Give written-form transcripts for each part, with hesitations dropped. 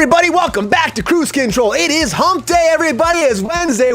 everybody? Welcome back to Kruse Control. It is hump day, everybody. It's Wednesday.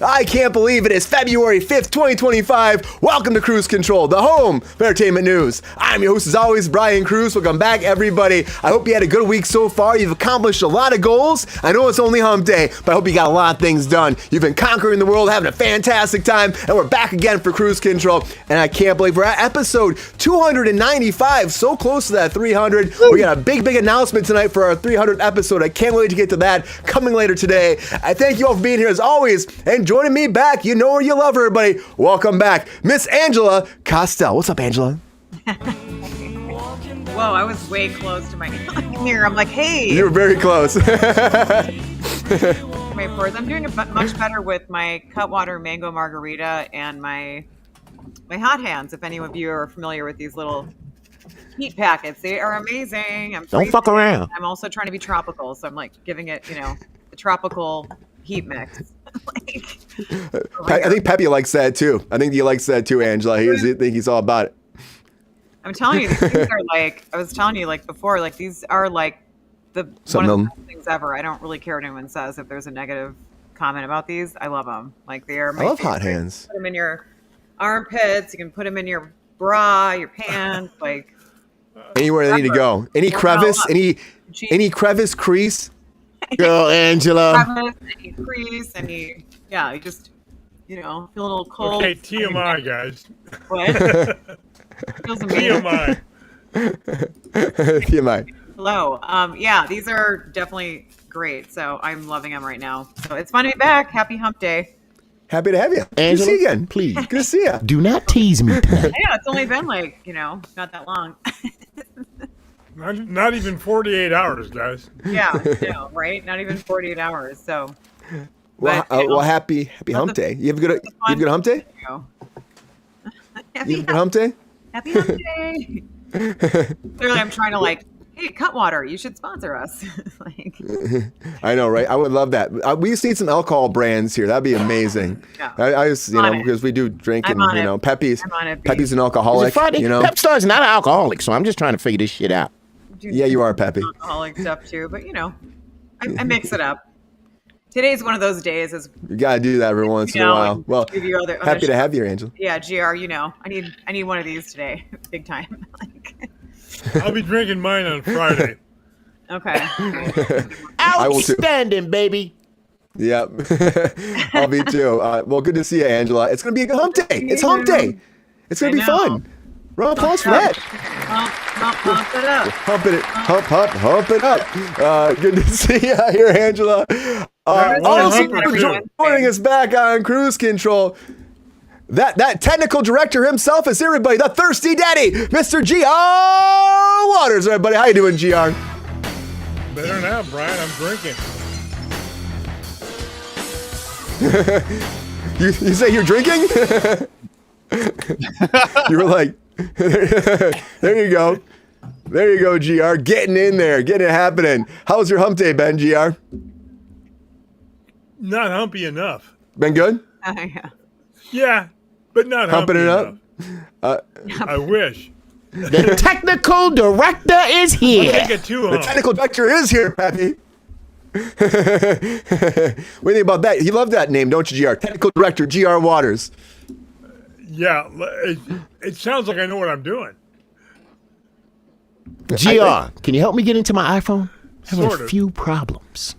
I can't believe it is February 5th, 2025. Welcome to Kruse Control, the home of entertainment news. I'm your host, as always, Brian Kruse. Welcome back, everybody. I hope you had a good week so far. You've accomplished a lot of goals. I know it's only hump day, but I hope you got a lot of things done. You've been conquering the world, having a fantastic time, and we're back again for Kruse Control. And I can't believe we're at episode 295, so close to that 300. We got a big announcement tonight for our 300th episode. I can't wait to get to that coming later today. I thank you all for being here as always and joining me back. You know her, you love her, everybody. Welcome back, Miss Angela Costell. What's up, Angela? Whoa, I was way close to my mirror. I'm like, hey. You were very close. My pores. I'm doing much better with my Cutwater mango margarita and my hot hands. If any of you are familiar with these little heat packets, they are amazing. Don't fuck around. I'm also trying to be tropical, so I'm like giving it, the tropical heat mix. I think Pepe likes that too. I think he likes that too, Angela. I think he's all about it. I'm telling you, these things are like, I was telling you like before, like these are like one of the best things ever. I don't really care what anyone says. If there's a negative comment about these, I love them. Like they are my I love favorite. hot hands. Put them in your armpits. You can put them in your bra, your pants, like anywhere they need to go. Any crevice, any crevice, crease. Girl, Angela. Any crease, you just, feel a little cold. Okay, TMI, guys. What? Feels amazing. TMI. Hello. These are definitely great. So I'm loving them right now. So it's fun to be back. Happy hump day. Happy to have you. Angela, good to see you again. Please. Good to see you. Do not tease me tonight. Yeah, it's only been like, not that long. Not even 48 hours, guys. Yeah, right? Not even 48 hours. So. Well, happy hump day. You have a good hump day? Happy hump day? Happy hump day. Clearly, I'm trying to hey, Cutwater, you should sponsor us. I know, right? I would love that. We just need some alcohol brands here. That'd be amazing. Yeah. I just, because we do drink and, Pepe's an alcoholic. Pep Star's not an alcoholic, so I'm just trying to figure this shit out. Yeah, you are, Pepe. Alcoholic stuff too, but I mix it up. Today's one of those days. You gotta do that every once in a while. Well, happy to have you, Angela. Yeah, GR. I need one of these today, big time. I'll be drinking mine on Friday. Okay. Outstanding, baby. Yep. I'll be too. Well, good to see you, Angela. It's gonna be a good hump day. It's hump day. It's gonna be fun. Round of applause for that. Hump it up. Hump it up. Good to see you here, Angela. Also joining us back on Kruse Control. That technical director himself is everybody, the thirsty daddy, Mr. GR Waters. Everybody, how you doing, GR? Better now, Brian. I'm drinking. You say you're drinking? You were like, there you go. There you go, GR. Getting in there, getting it happening. How was your hump day, Ben, GR? Not humpy enough. Been good? Yeah, but not humping it enough. Up. I wish. The technical director is here. The technical director is here, Pappy. What do you think about that? You love that name, don't you, GR? Technical director, GR Waters. Yeah, it sounds like I know what I'm doing. GR, can you help me get into my iPhone? I have a few problems.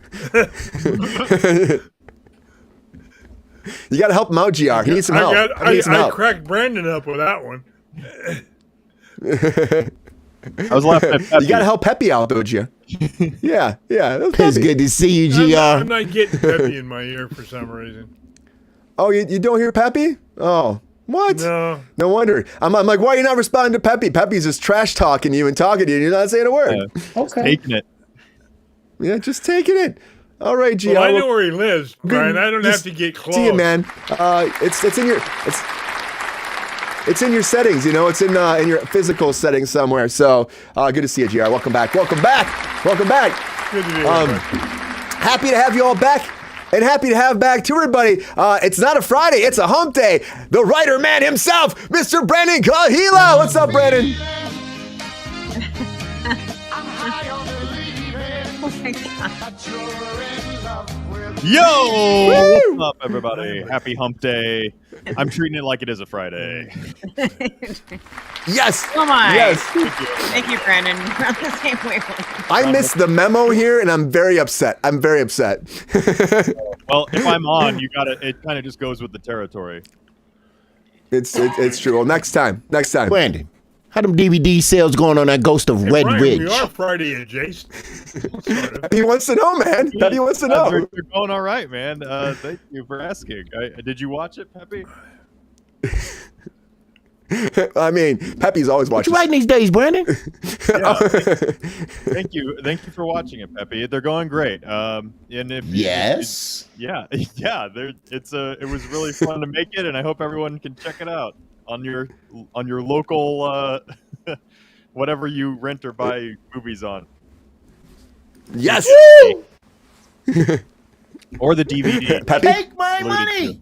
You got to help him out, GR. He needs some help. I cracked Brandon up with that one. I was laughing at Pepe. You got to help Pepe out, don't you? Yeah. It's good to see you, GR. I'm not getting Pepe in my ear for some reason. Oh, you don't hear Pepe? Oh. What? No wonder. I'm like, why are you not responding to Pepe? Pepe's just trash talking you and talking to you and you're not saying a word. Okay. Taking it. Yeah, just taking it. All right, GR. Well, I know where he lives, Brian. I don't have to get close. See you, man. It's in your settings, It's in your physical settings somewhere. So good to see you, GR. Welcome back. Welcome back. Good to be here. Happy to have you all back. And happy to have back to everybody. It's not a Friday, it's a hump day. The writer man himself, Mr. Brandon Kahila. What's up, Brandon? Yo! What's up, everybody? Happy hump day. I'm treating it like it is a Friday. Yes. Come on. Yes. Thank you, Brandon. We're on the same wavelength. I missed the memo here, and I'm very upset. I'm very upset. Well, if I'm on, you gotta. It kind of just goes with the territory. It's true. Well, next time. Brandon, how them DVD sales going on that Ghost of Red Brian, Ridge? we are Friday adjacent. Sort of. He wants to know, man. He wants to know. They're going all right, man. Thank you for asking. Did you watch it, Peppy? I mean, Peppy's always What you watching. writing these days, Brandon? Yeah. Thank you for watching it, Peppy. They're going great. And if Yes. yeah. It was really fun to make it, and I hope everyone can check it out on your local whatever you rent or buy movies on, Yes. or the DVD. Peppy. Take my money.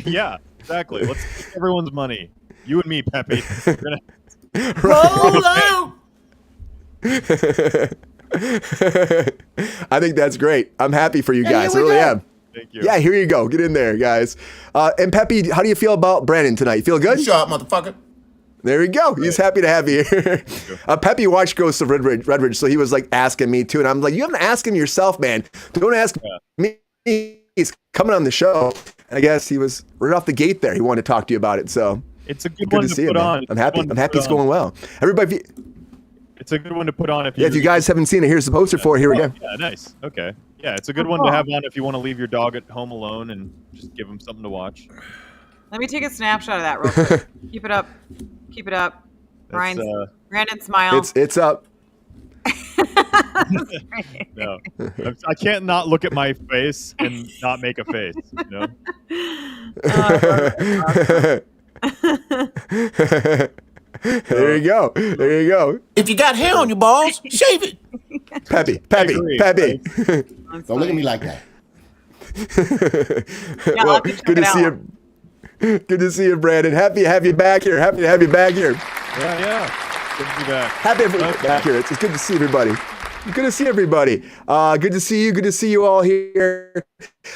Yeah, exactly. Let's take everyone's money. You and me, Peppy. We're gonna Roll out. I think that's great. I'm happy for you guys. I here we really go. am. Thank you. Yeah, here you go. Get in there, guys. And Peppy, how do you feel about Brandon tonight? You feel good? Shut up, motherfucker. There we go. He's happy to have you here. Peppy watched Ghost of Red Ridge, so he was like asking me too, and I'm like, you have to ask him yourself, man. Don't ask me. He's coming on the show. And I guess he was right off the gate there. He wanted to talk to you about it. So It's a good good one to see put him. on. I'm happy. I'm happy it's going well. Everybody, It's a good one to put on if if you guys haven't seen it, here's the poster for it. Here we go. Yeah, nice. Okay. Yeah, it's a good one to have on if you want to leave your dog at home alone and just give him something to watch. Let me take a snapshot of that real quick. Keep it up. Keep it up. Brandon, smile. It's up. No, I can't not look at my face and not make a face. You know? There you go. There you go. If you got hair on your balls, shave it. Peppy. That's Don't look at me like that. Yeah, Well, I'll have to check good it to see out. you. Good to see you, Brandon. Happy to have you back here. Happy to have you back here. Yeah. Good to be back. Happy to have you back here. It's good to see everybody. Good to see everybody. Good to see you. Good to see you all here.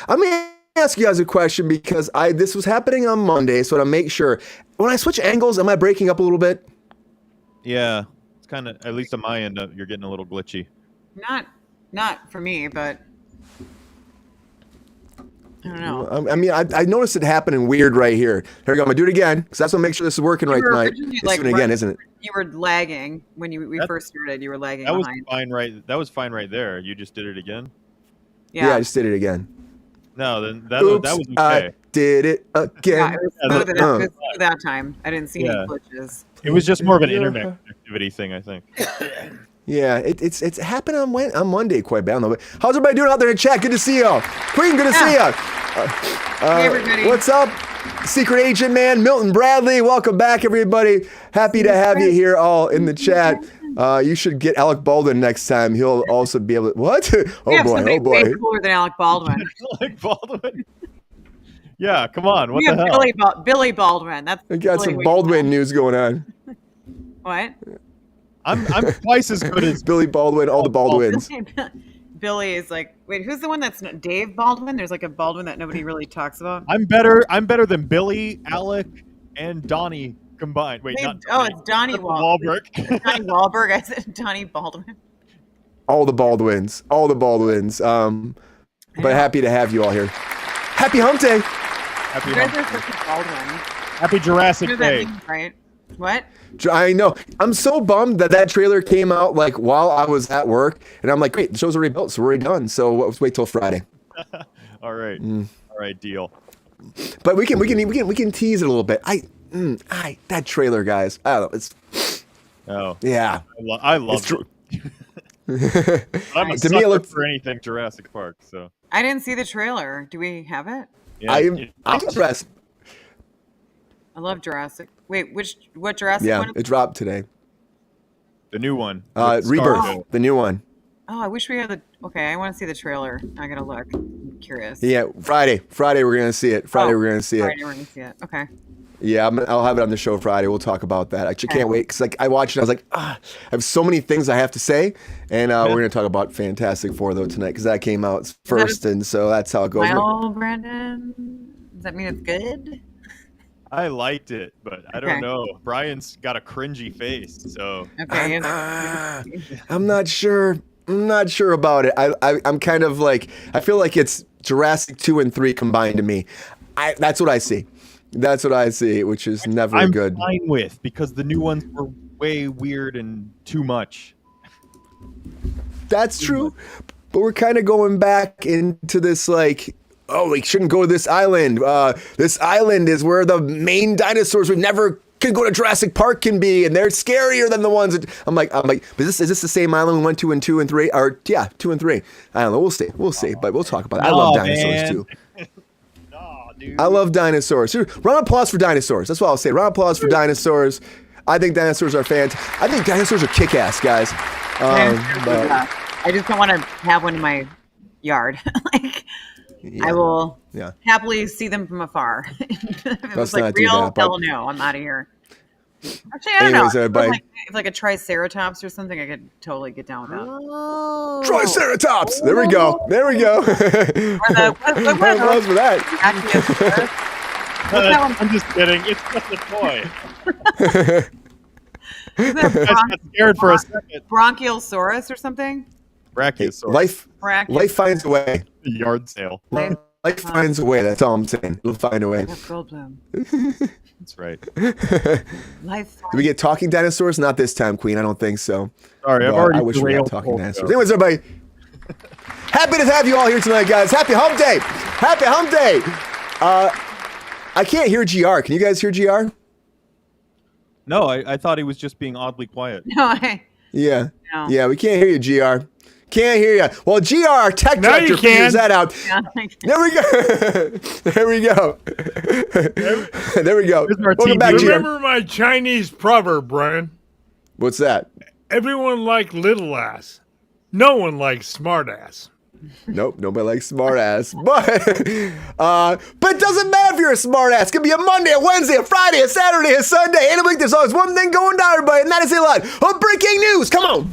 I'm gonna ask you guys a question because this was happening on Monday, so to make sure. When I switch angles, am I breaking up a little bit? Yeah, it's kind of, at least on my end, you're getting a little glitchy. Not for me, but I don't know. I mean, I noticed it happening weird right here. Here we go. I'm gonna do it again because that's gonna make sure this is working right You were tonight. originally, It's like, doing it again, isn't it? You were lagging when we first started. You were lagging That was behind. fine, right? That was fine right there. You just did it again. Yeah, I just did it again. No, then that Oops, was okay. I did it Yeah, again. it was smooth, it was smooth that time. I didn't see any glitches. It was just more of an internet connectivity thing, I think. Yeah, it's happened on Monday quite bad. I don't know, but how's everybody doing out there in chat? Good to see y'all. Queen, good to see y'all. Hey, everybody. What's up? Secret Agent Man, Milton Bradley, welcome back, everybody. Happy to have you here all in the chat. You should get Alec Baldwin next time. He'll also be able to. What? We have somebody Oh boy. way cooler than Alec Baldwin. Like Baldwin. Yeah, come on. What We the have hell? Billy Baldwin. That's We got really some what you Baldwin news going on. know. What? I'm twice as good as Billy Baldwin, all the Baldwins. Billy is like, wait, who's the one that's not Dave Baldwin? There's like a Baldwin that nobody really talks about. I'm better than Billy, Alec, and Donnie combined. Wait, Dave- not it's Donnie Wahlberg. Wahlberg. Donnie Wahlberg. I said Donnie Baldwin. All the Baldwins. All the Baldwins. But happy to have you all here. Happy Hump Day. Happy, You guys hump- are such a Baldwin. Happy Jurassic You know that Day. means, right? What? I know. I'm so bummed that trailer came out like while I was at work, and I'm like, great, the show's already built, so we're already done. So let's wait till Friday. All right. All right, deal. But we can tease it a little bit. That trailer, guys. I don't know. It's Oh, yeah. I love It's true. it. But I'm a To me, it sucker looks- for anything Jurassic Park. So I didn't see the trailer. Do we have it? yeah, I'm impressed. I love Jurassic. Wait, what Jurassic Yeah, one? it dropped today. the new one. with Rebirth, Scarjo. the new one. Oh, I wish we had the. Okay, I want to see the trailer. I gotta look. curious. Yeah, Friday we're gonna see it. Friday we're gonna see it. Okay. Yeah, I'll have it on the show Friday. We'll talk about that. I can't wait because like I watched it. I was like, I have so many things I have to say, and we're gonna talk about Fantastic Four though tonight because that came out first, and so that's how it goes. Smile, Brandon. Does that mean it's good? I liked it, but I don't know. Brian's got a cringy face, so. Okay. I'm not sure. I'm not sure about it. I'm kind of like I feel like it's Jurassic 2 and 3 combined to me. That's what I see. That's what I see, which is never good. I'm fine with because the new ones were way weird and too much. That's true, but we're kind of going back into this like, oh, we shouldn't go to this island. This island is where the main dinosaurs would never can go to Jurassic Park can be, and they're scarier than the ones that I'm like, but is this the same island we went to in 2 and 3? Or yeah, 2 and 3. I don't know. We'll see, but we'll talk about it. I love dinosaurs too. Dude. I love dinosaurs. Round of applause for dinosaurs. That's what I'll say. Round of applause for dinosaurs. I think dinosaurs are fantastic. I think dinosaurs are kick-ass, guys. I just don't want to have one in my yard. I will happily see them from afar. If it was like real, hell no, I'm out of here. Actually, I don't know. If like a triceratops or something, I could totally get down with that. Triceratops! There we go. What was for that? I'm just kidding. It's just a toy. I got scared for a second. Bronchiosaurus or something? Brachiosaurus. Life finds a way. Yard sale. Life finds a way. That's all I'm saying. It'll find a way. Goldblum. That's right. Do we get talking dinosaurs? Not this time, Queen. I don't think so. Sorry, I've already. I wish we had talking dinosaurs. Anyways, everybody, happy to have you all here tonight, guys. Happy Hump Day. Happy Hump Day. I can't hear GR. Can you guys hear GR? No, I thought he was just being oddly quiet. No, Yeah, we can't hear you, GR. Can't hear you. Well, GR, our tech director, figures that out. Yeah, there we go. There we go. There we go. Welcome back, GR. Remember my Chinese proverb, Brian? What's that? Everyone likes little ass. No one likes smart ass. Nope, nobody likes smart ass. But it doesn't matter if you're a smart ass. It could be a Monday, a Wednesday, a Friday, a Saturday, a Sunday. And a week, there's always one thing going down, everybody, and that is a lot of breaking news. Come on.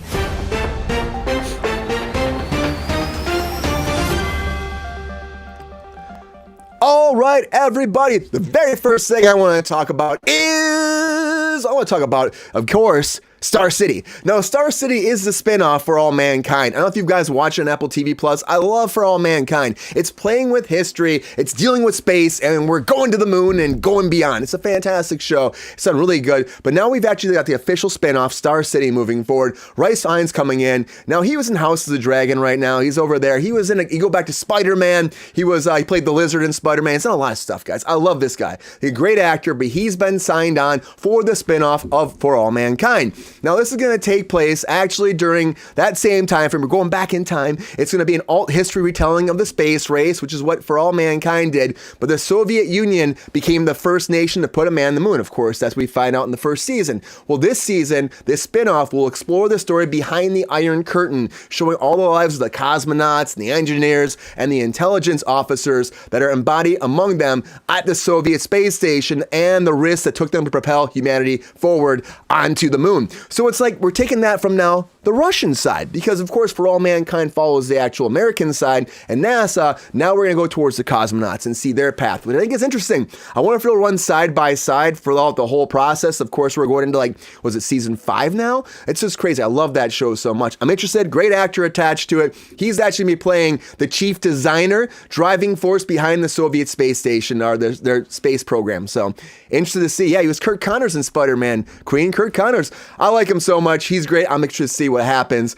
All right, everybody. The very first thing I want to talk about is of course, Star City. Now, Star City is the spinoff For All Mankind. I don't know if you guys watch it on Apple TV Plus. I love For All Mankind. It's playing with history, it's dealing with space, and we're going to the moon and going beyond. It's a fantastic show. It's done really good. But now we've actually got the official spinoff, Star City, moving forward. Rice Fiennes coming in. Now, he was in House of the Dragon right now. He's over there. You go back to Spider-Man. He played the Lizard in Spider-Man. He's done a lot of stuff, guys. I love this guy. He's a great actor, but he's been signed on for the spinoff of For All Mankind. Now, this is going to take place actually during that same time frame. We're going back in time. It's going to be an alt history retelling of the space race, which is what For All Mankind did. But the Soviet Union became the first nation to put a man on the moon. Of course, that's what we find out in the first season. Well, this season, this spinoff will explore the story behind the Iron Curtain, showing all the lives of the cosmonauts and the engineers and the intelligence officers that are embodied among them at the Soviet space station and the risks that took them to propel humanity forward onto the moon. So it's like we're taking that from now the Russian side, because of course For All Mankind follows the actual American side and NASA. Now we're going to go towards the cosmonauts and see their path. But I think it's interesting. I wonder if it'll run side by side throughout the whole process. Of course, we're going into was it season 5 now? It's just crazy. I love that show so much. I'm interested. Great actor attached to it. He's actually going to be playing the chief designer, driving force behind the Soviet space station or their space program. So interested to see. Yeah, he was Kurt Connors in Spider-Man. Queen Kurt Connors. I like him so much. He's great. I'm interested to see what happens.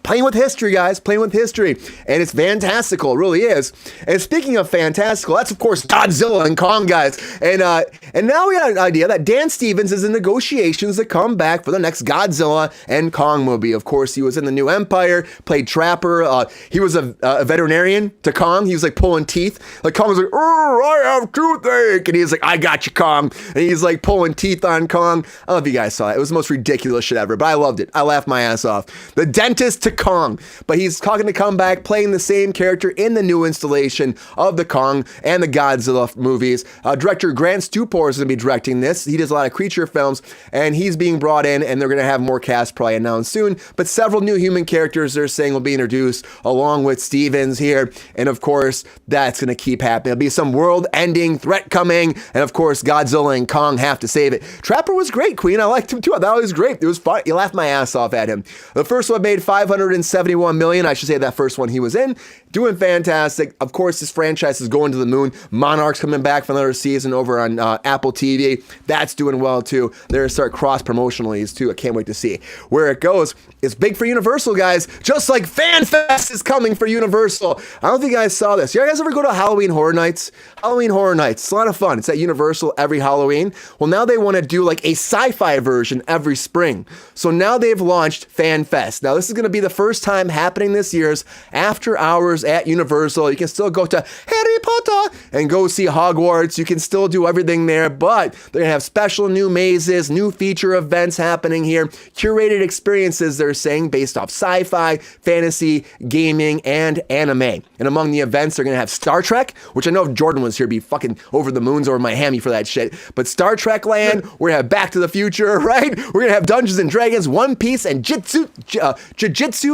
Playing with history, guys. Playing with history. And it's fantastical. It really is. And speaking of fantastical, that's, of course, Godzilla and Kong, guys. And now we got an idea that Dany Stevens is in negotiations to come back for the next Godzilla and Kong movie. Of course, he was in The New Empire, played Trapper. He was a veterinarian to Kong. He was, pulling teeth. Kong was like, oh, I have toothache. And he's like, I got you, Kong. And he's, pulling teeth on Kong. I don't know if you guys saw it. It was the most ridiculous shit ever, but I loved it. I laughed my ass off. The dentist to Kong, but he's talking to come back playing the same character in the new installation of the Kong and the Godzilla movies. Director Grant Stupor is going to be directing this. He does a lot of creature films, and he's being brought in, and they're going to have more cast probably announced soon, but several new human characters they're saying will be introduced along with Stevens here, and of course, that's going to keep happening. There'll be some world-ending threat coming, and of course, Godzilla and Kong have to save it. Trapper was great, Queen. I liked him too. I thought he was great. It was fun. You laughed my ass off at him. The first one made $571 million. I should say that first one he was in. Doing fantastic. Of course, this franchise is going to the moon. Monarch's coming back for another season over on Apple TV. That's doing well too. They're going to start cross-promotionally too. I can't wait to see where it goes. It's big for Universal, guys. Just like FanFest is coming for Universal. I don't think you guys saw this. You guys ever go to Halloween Horror Nights? Halloween Horror Nights. It's a lot of fun. It's at Universal every Halloween. Well, now they want to do like a sci-fi version every spring. So now they've launched FanFest. Now this is going to be the first time happening this year's after hours at Universal. You can still go to Harry Potter and go see Hogwarts. You can still do everything there, but they're going to have special new mazes, new feature events happening here, curated experiences they're saying based off sci-fi, fantasy, gaming, and anime. And among the events, they're going to have Star Trek, which I know if Jordan was here, be fucking over the moons over Miami for that shit. But Star Trek land, we're going to have Back to the Future, right? We're going to have Dungeons and Dragons, One Piece, and Jujutsu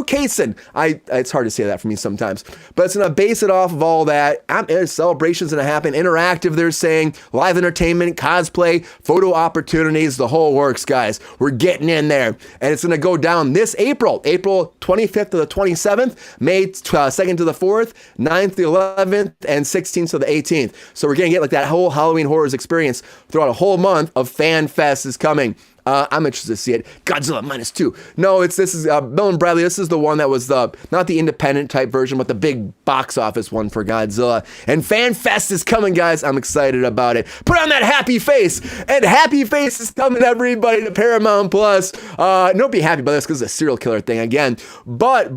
Kaisen. It's hard to say that for me sometimes. But it's going to base it off of all that. Celebrations going to happen, interactive, they're saying, live entertainment, cosplay, photo opportunities, the whole works, guys. We're getting in there. And it's going to go down this April 25th to the 27th, May 2nd to the 4th, 9th to the 11th, and 16th to the 18th. So we're going to get like that whole Halloween Horrors experience throughout a whole month of FanFest is coming. I'm interested to see it. Godzilla -2. No, this is Bill and Bradley. This is the one that was not the independent type version, but the big box office one for Godzilla. And FanFest is coming, guys. I'm excited about it. Put on that happy face. And happy face is coming, everybody, to Paramount Plus. Don't be happy about this because it's a serial killer thing again. But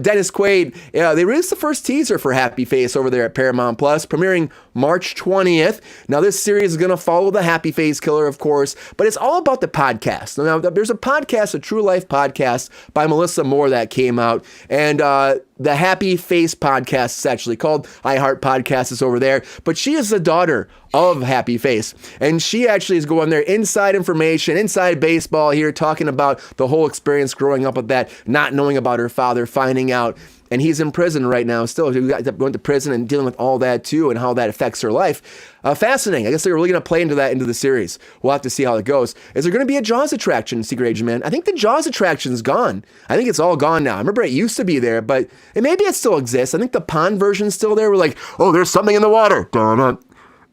Dennis Quaid, they released the first teaser for Happy Face over there at Paramount Plus, premiering March 20th. Now, this series is going to follow the Happy Face killer, of course, but it's all about the podcast. Now, there's a podcast, a True Life podcast by Melissa Moore that came out, and the Happy Face podcast is actually called iHeart Podcast is over there, but she is the daughter of Happy Face, and she actually is going there, inside information, inside baseball here, talking about the whole experience growing up with that, not knowing about her father, finding out. And he's in prison right now still. He went to prison and dealing with all that too and how that affects her life. Fascinating. I guess they're really going to play into that into the series. We'll have to see how it goes. Is there going to be a Jaws attraction, Secret Agent Man? I think the Jaws attraction's gone. I think it's all gone now. I remember it used to be there, but maybe it still exists. I think the pond version's still there. We're like, oh, there's something in the water. Dun-dun.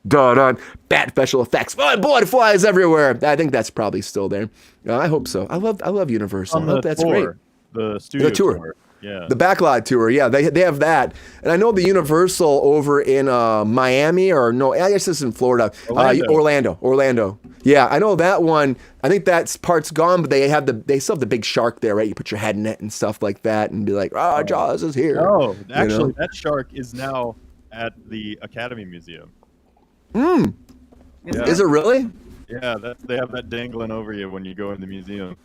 Dun-dun. Bad special effects. Oh, blood flies everywhere. I think that's probably still there. I hope so. I love Universal. I hope that's great. The studio tour. Yeah. The Backlot Tour, yeah, they have that. And I know the Universal over in Miami, or no, I guess it's in Florida. Orlando. Yeah, I know that one. I think that part's gone, but they still have the big shark there, right? You put your head in it and stuff like that and be like, Jaws is here. Oh, actually, that shark is now at the Academy Museum. Yeah. Is it really? Yeah, they have that dangling over you when you go in the museum.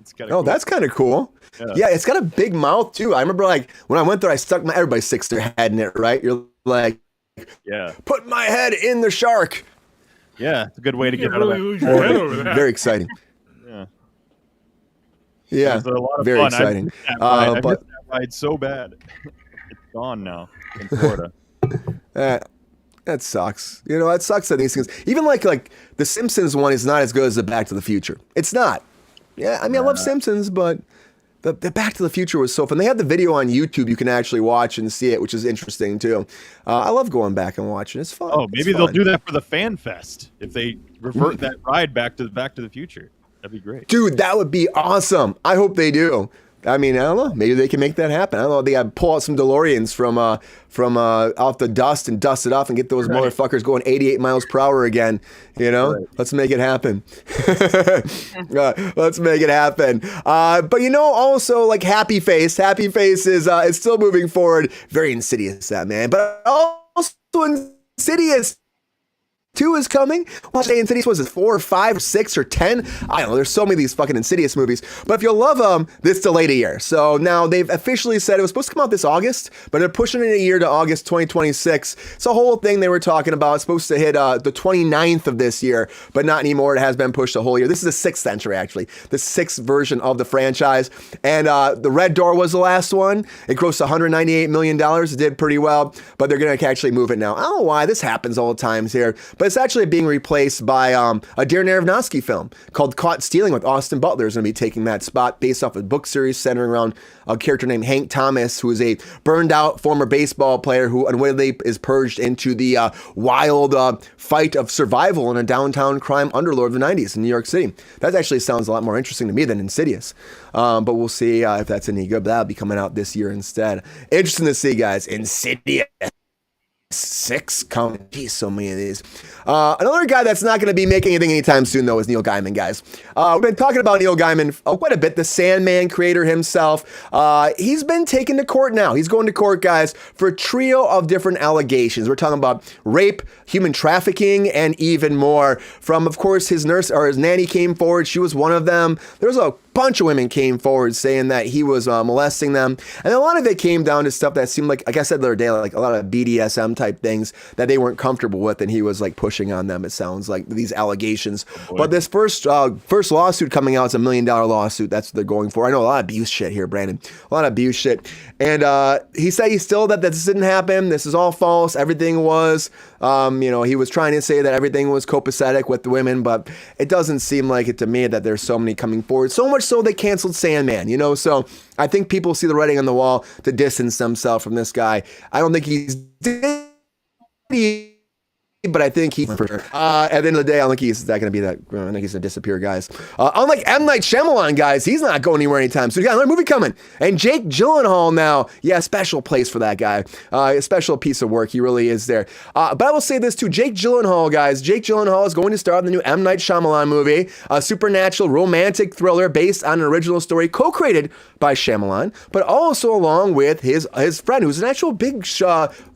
It's kind of cool. That's kind of cool. Yeah, it's got a big mouth too. I remember like when I went there, everybody sticks their head in it, right? You're like, put my head in the shark. Yeah, it's a good way to get out of that. Very exciting. Yeah, it was a lot of very fun. exciting. I missed that ride so bad. It's gone now in Florida. That sucks. That sucks that these things. Even like the Simpsons one is not as good as the Back to the Future. It's not. Yeah, I mean, I love Simpsons, but the Back to the Future was so fun. They have the video on YouTube. You can actually watch and see it, which is interesting, too. I love going back and watching. It's fun. Oh, maybe they'll do that for the Fan Fest. If they revert that ride back to the Future. That'd be great. Dude, that would be awesome. I hope they do. I mean, I don't know. Maybe they can make that happen. I don't know. They got to pull out some DeLoreans from off the dust and dust it off and get those motherfuckers going 88 miles per hour again. Right. Let's make it happen. Let's make it happen. But also like Happy Face. Happy Face is still moving forward. Very insidious, that man. But also Insidious 2 is coming. Watch Insidious, was it 4 or 5 or 6 or 10? I don't know. There's so many of these fucking Insidious movies. But if you'll love them, this delayed a year. So now they've officially said it was supposed to come out this August, but they're pushing it a year to August 2026. It's a whole thing they were talking about. It's supposed to hit the 29th of this year, but not anymore. It has been pushed a whole year. This is the 6th entry, actually. The 6th version of the franchise. And The Red Door was the last one. It grossed $198 million. It did pretty well, but they're going to actually move it now. I don't know why. This happens all the times here. But it's actually being replaced by a Darren Aronofsky film called Caught Stealing with Austin Butler is going to be taking that spot based off a book series centering around a character named Hank Thomas, who is a burned out former baseball player who unwittingly is purged into the wild fight of survival in a downtown crime underlord of the 90s in New York City. That actually sounds a lot more interesting to me than Insidious. But we'll see if that's any good. But that'll be coming out this year instead. Interesting to see, guys. Insidious 6 coming. Geez, so many of these. Another guy that's not going to be making anything anytime soon, though, is Neil Gaiman, guys. We've been talking about Neil Gaiman quite a bit, the Sandman creator himself. He's been taken to court now. He's going to court, guys, for a trio of different allegations. We're talking about rape, human trafficking, and even more. From, of course, his nurse or his nanny came forward. She was one of them. There's a bunch of women came forward saying that he was molesting them. And a lot of it came down to stuff that seemed like I said the other day, like a lot of BDSM type things that they weren't comfortable with, and he was like pushing on them, it sounds like, these allegations. But this first lawsuit coming out is $1 million lawsuit. That's what they're going for. I know a lot of abuse shit here, Brandon. A lot of abuse shit. And he said that this didn't happen. This is all false. Everything was, he was trying to say that everything was copacetic with the women, but it doesn't seem like it to me that there's so many coming forward. So much so they canceled Sandman, so I think people see the writing on the wall to distance themselves from this guy. I don't think he's but I think he's for sure. At the end of the day, I don't think he's going to be that. I think he's going to disappear, guys. Unlike M. Night Shyamalan, guys, he's not going anywhere anytime soon. So we got another movie coming. And Jake Gyllenhaal now, special place for that guy. A special piece of work. He really is there. But I will say this too. Jake Gyllenhaal, guys. Jake Gyllenhaal is going to star in the new M. Night Shyamalan movie, a supernatural romantic thriller based on an original story co-created by Shyamalan, but also along with his friend, who's an actual big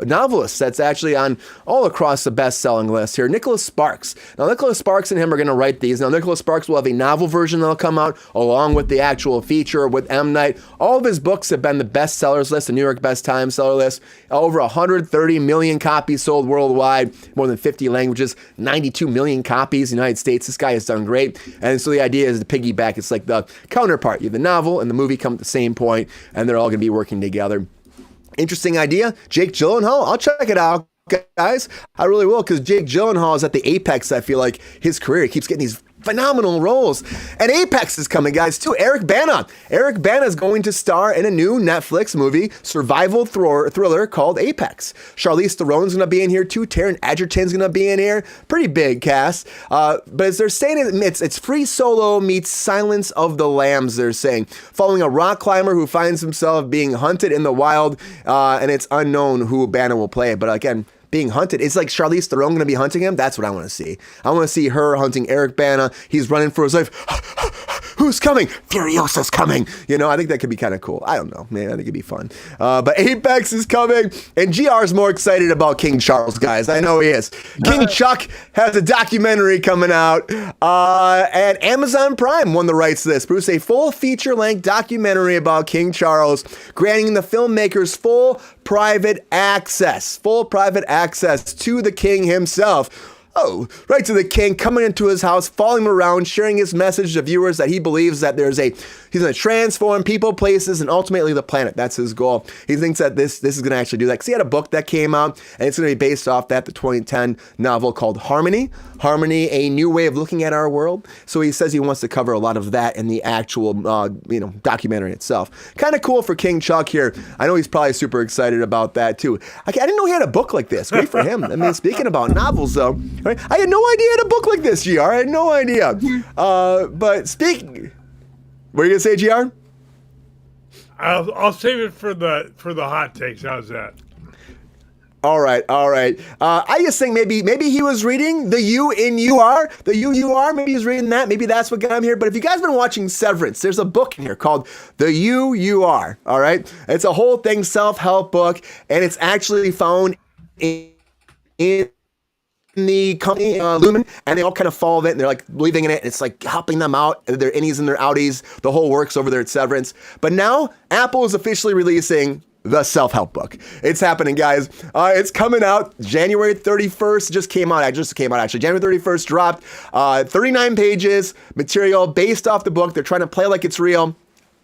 novelist that's actually on all across the best-selling list here, Nicholas Sparks. Now, Nicholas Sparks and him are going to write these. Now, Nicholas Sparks will have a novel version that'll come out along with the actual feature with M. Night. All of his books have been the bestsellers list, the New York Best Time seller list. Over 130 million copies sold worldwide, more than 50 languages, 92 million copies in the United States. This guy has done great. And so the idea is to piggyback. It's like the counterpart. You have the novel and the movie come at the same point, and they're all going to be working together. Interesting idea. Jake Gyllenhaal, I'll check it out, guys. I really will, because Jake Gyllenhaal is at the apex, I feel like, his career. He keeps getting these phenomenal roles. And Apex is coming, guys, too. Eric Bana. Eric Bana is going to star in a new Netflix movie, survival thriller called Apex. Charlize Theron's going to be in here, too. Taron Egerton's going to be in here. Pretty big cast. But as they're saying, it's Free Solo meets Silence of the Lambs, they're saying. Following a rock climber who finds himself being hunted in the wild, and it's unknown who Bana will play. But again, being hunted. It's like Charlize Theron going to be hunting him. That's what I want to see. I want to see her hunting Eric Bana. He's running for his life. Who's coming? Furiosa's coming. I think that could be kind of cool. I don't know, man. I think it'd be fun. But Apex is coming, and GR's more excited about King Charles, guys. I know he is. King Chuck has a documentary coming out, and Amazon Prime won the rights to this. Bruce, a full feature-length documentary about King Charles, granting the filmmakers full private access to the king himself. Oh, right to the king, coming into his house, following him around, sharing his message to viewers that he believes that he's going to transform people, places, and ultimately the planet. That's his goal. He thinks that this is going to actually do that. Because he had a book that came out, and it's going to be based off the 2010 novel called Harmony, A New Way of Looking at Our World. So he says he wants to cover a lot of that in the actual, documentary itself. Kind of cool for King Chuck here. I know he's probably super excited about that too. I didn't know he had a book like this. Great for him. I mean, speaking about novels though, right? I had no idea he had a book like this, GR. I had no idea. But speaking, what are you gonna say, GR? I'll save it for the hot takes. How's that? All right. I just think maybe he was reading the U in You Are, the You Are. Maybe he's reading that. Maybe that's what got him here. But if you guys been watching Severance, there's a book in here called The You Are. All right. It's a whole thing, self-help book, and it's actually found in the company, Lumen, and they all kind of follow it, and they're like believing in it, and it's like helping them out, their innies and their outies, the whole works over there at Severance. But now, Apple is officially releasing the self-help book. It's happening, guys. It's coming out January 31st. It just came out actually. January 31st dropped. 39 pages, material based off the book. They're trying to play like it's real.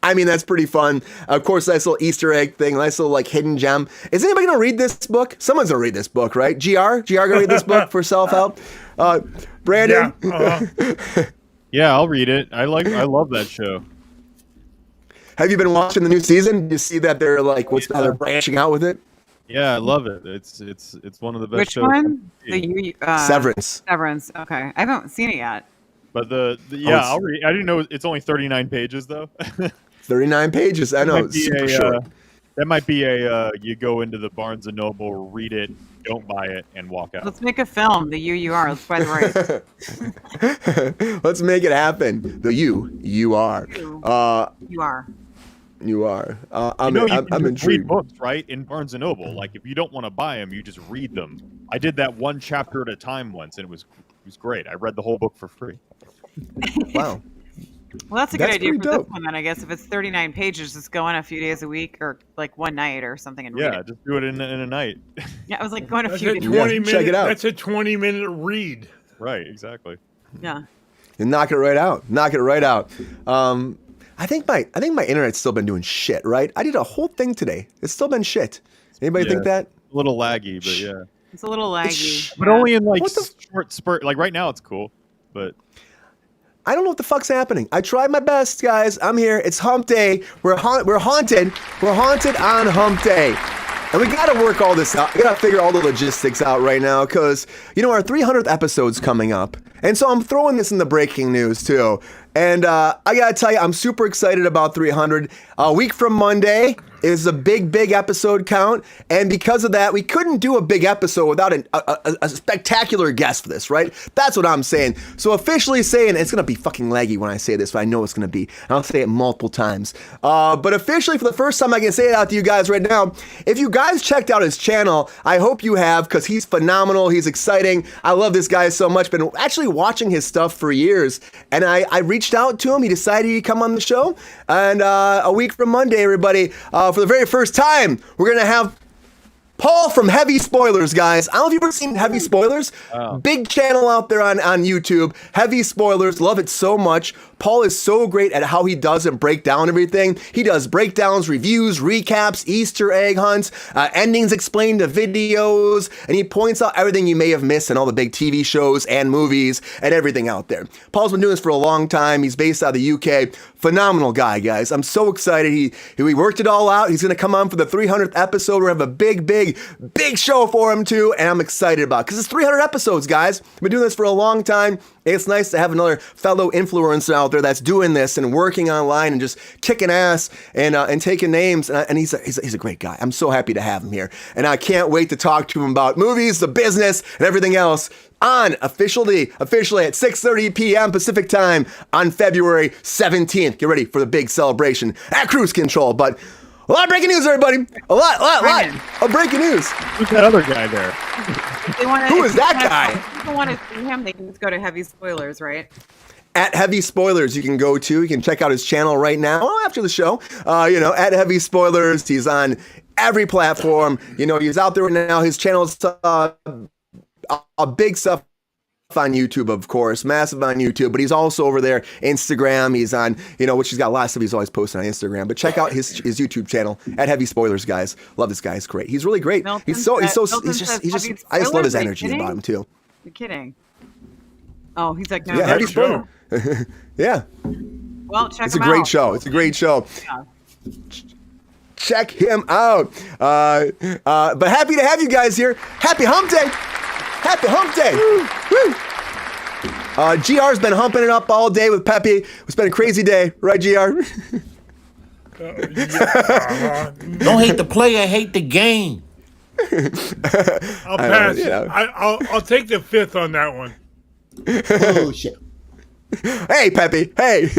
I mean, that's pretty fun. Of course, nice little Easter egg thing, nice little like hidden gem. Is anybody gonna read this book? Someone's gonna read this book, right? GR gonna read this book for self-help? Brandon? Yeah, I'll read it. I love that show. Have you been watching the new season? You see that they're like, they're branching out with it? Yeah, I love it. It's one of the best Which shows. Which one? Severance. Severance. Okay, I haven't seen it yet. But I'll read. I didn't know it's only 39 pages though. 39 pages. I know. That might be a you go into the Barnes and Noble, read it, don't buy it, and walk out. Let's make a film. The UUR. Let's buy the rights. Let's make it happen. The you are. You are. I'm intrigued. Read books, right? In Barnes and Noble. Like if you don't want to buy them, you just read them. I did that one chapter at a time once, and it was great. I read the whole book for free. Wow. Well, that's a good idea for this one then, I guess. If it's 39 pages, just go in a few days a week or like one night or something and read it. Just do it in a night. Yeah, I was like going a few days. Check it out. That's a 20-minute read. Right, exactly. Yeah. You knock it right out. I think my internet's still been doing shit, right? I did a whole thing today. It's still been shit. Anybody think that? A little laggy, but yeah. It's a little laggy. But only in like short spurt. Like right now it's cool, but I don't know what the fuck's happening. I tried my best, guys. I'm here. It's hump day. We're haunted. We're haunted on hump day. And we got to work all this out. We got to figure all the logistics out right now because, our 300th episode's coming up. And so I'm throwing this in the breaking news, too. And I got to tell you, I'm super excited about 300. A week from Monday is a big episode count. And because of that, we couldn't do a big episode without a spectacular guest for this, right? That's what I'm saying. So officially saying, it's going to be fucking laggy when I say this, but I know it's going to be. And I'll say it multiple times. But officially, for the first time, I can say it out to you guys right now. If you guys checked out his channel, I hope you have, because he's phenomenal. He's exciting. I love this guy so much. Been actually watching his stuff for years. And I reached out to him. He decided he'd come on the show. And a week from Monday, everybody, for the very first time, we're going to have Paul from Heavy Spoilers, guys. I don't know if you've ever seen Heavy Spoilers. Oh. Big channel out there on YouTube. Heavy Spoilers. Love it so much. Paul is so great at how he does and break down everything. He does breakdowns, reviews, recaps, Easter egg hunts, endings explained to videos, and he points out everything you may have missed in all the big TV shows and movies and everything out there. Paul's been doing this for a long time. He's based out of the UK. Phenomenal guy, guys. I'm so excited. He worked it all out. He's going to come on for the 300th episode. We're going to have a big show for him too, and I'm excited about it because it's 300 episodes, guys. We've been doing this for a long time. It's nice to have another fellow influencer out there that's doing this and working online and just kicking ass and taking names. And he's a great guy. I'm so happy to have him here, and I can't wait to talk to him about movies, the business, and everything else on officially at 6:30 p.m. Pacific time on February 17th. Get ready for the big celebration at Kruse Control. But a lot of breaking news, everybody. A lot of breaking news. Who's that other guy there? Who is that guy? If people want to see him, they can just go to Heavy Spoilers, right? At Heavy Spoilers, you can go to. You can check out his channel right now after the show. At Heavy Spoilers. He's on every platform. He's out there right now. His channel's a big stuff on YouTube, of course, massive on YouTube, but he's also over there, Instagram. He's on, which he's got a lot of stuff he's always posting on Instagram. But check out his YouTube channel at Heavy Spoilers, guys. Love this guy. He's great. He's really great. I just love his energy about him too. You're kidding. Oh, he's like, no. Yeah, Heavy Spoiler. Yeah. Well, check him out. It's a great show. It's a great show. Yeah. Check him out. But happy to have you guys here. Happy Hump Day. Happy Hump Day. Woo. GR's been humping it up all day with Peppy. It's been a crazy day, right, GR? Don't hate the player, hate the game. I'll pass. I'll take the fifth on that one. Oh, shit. Hey, Peppy. Hey.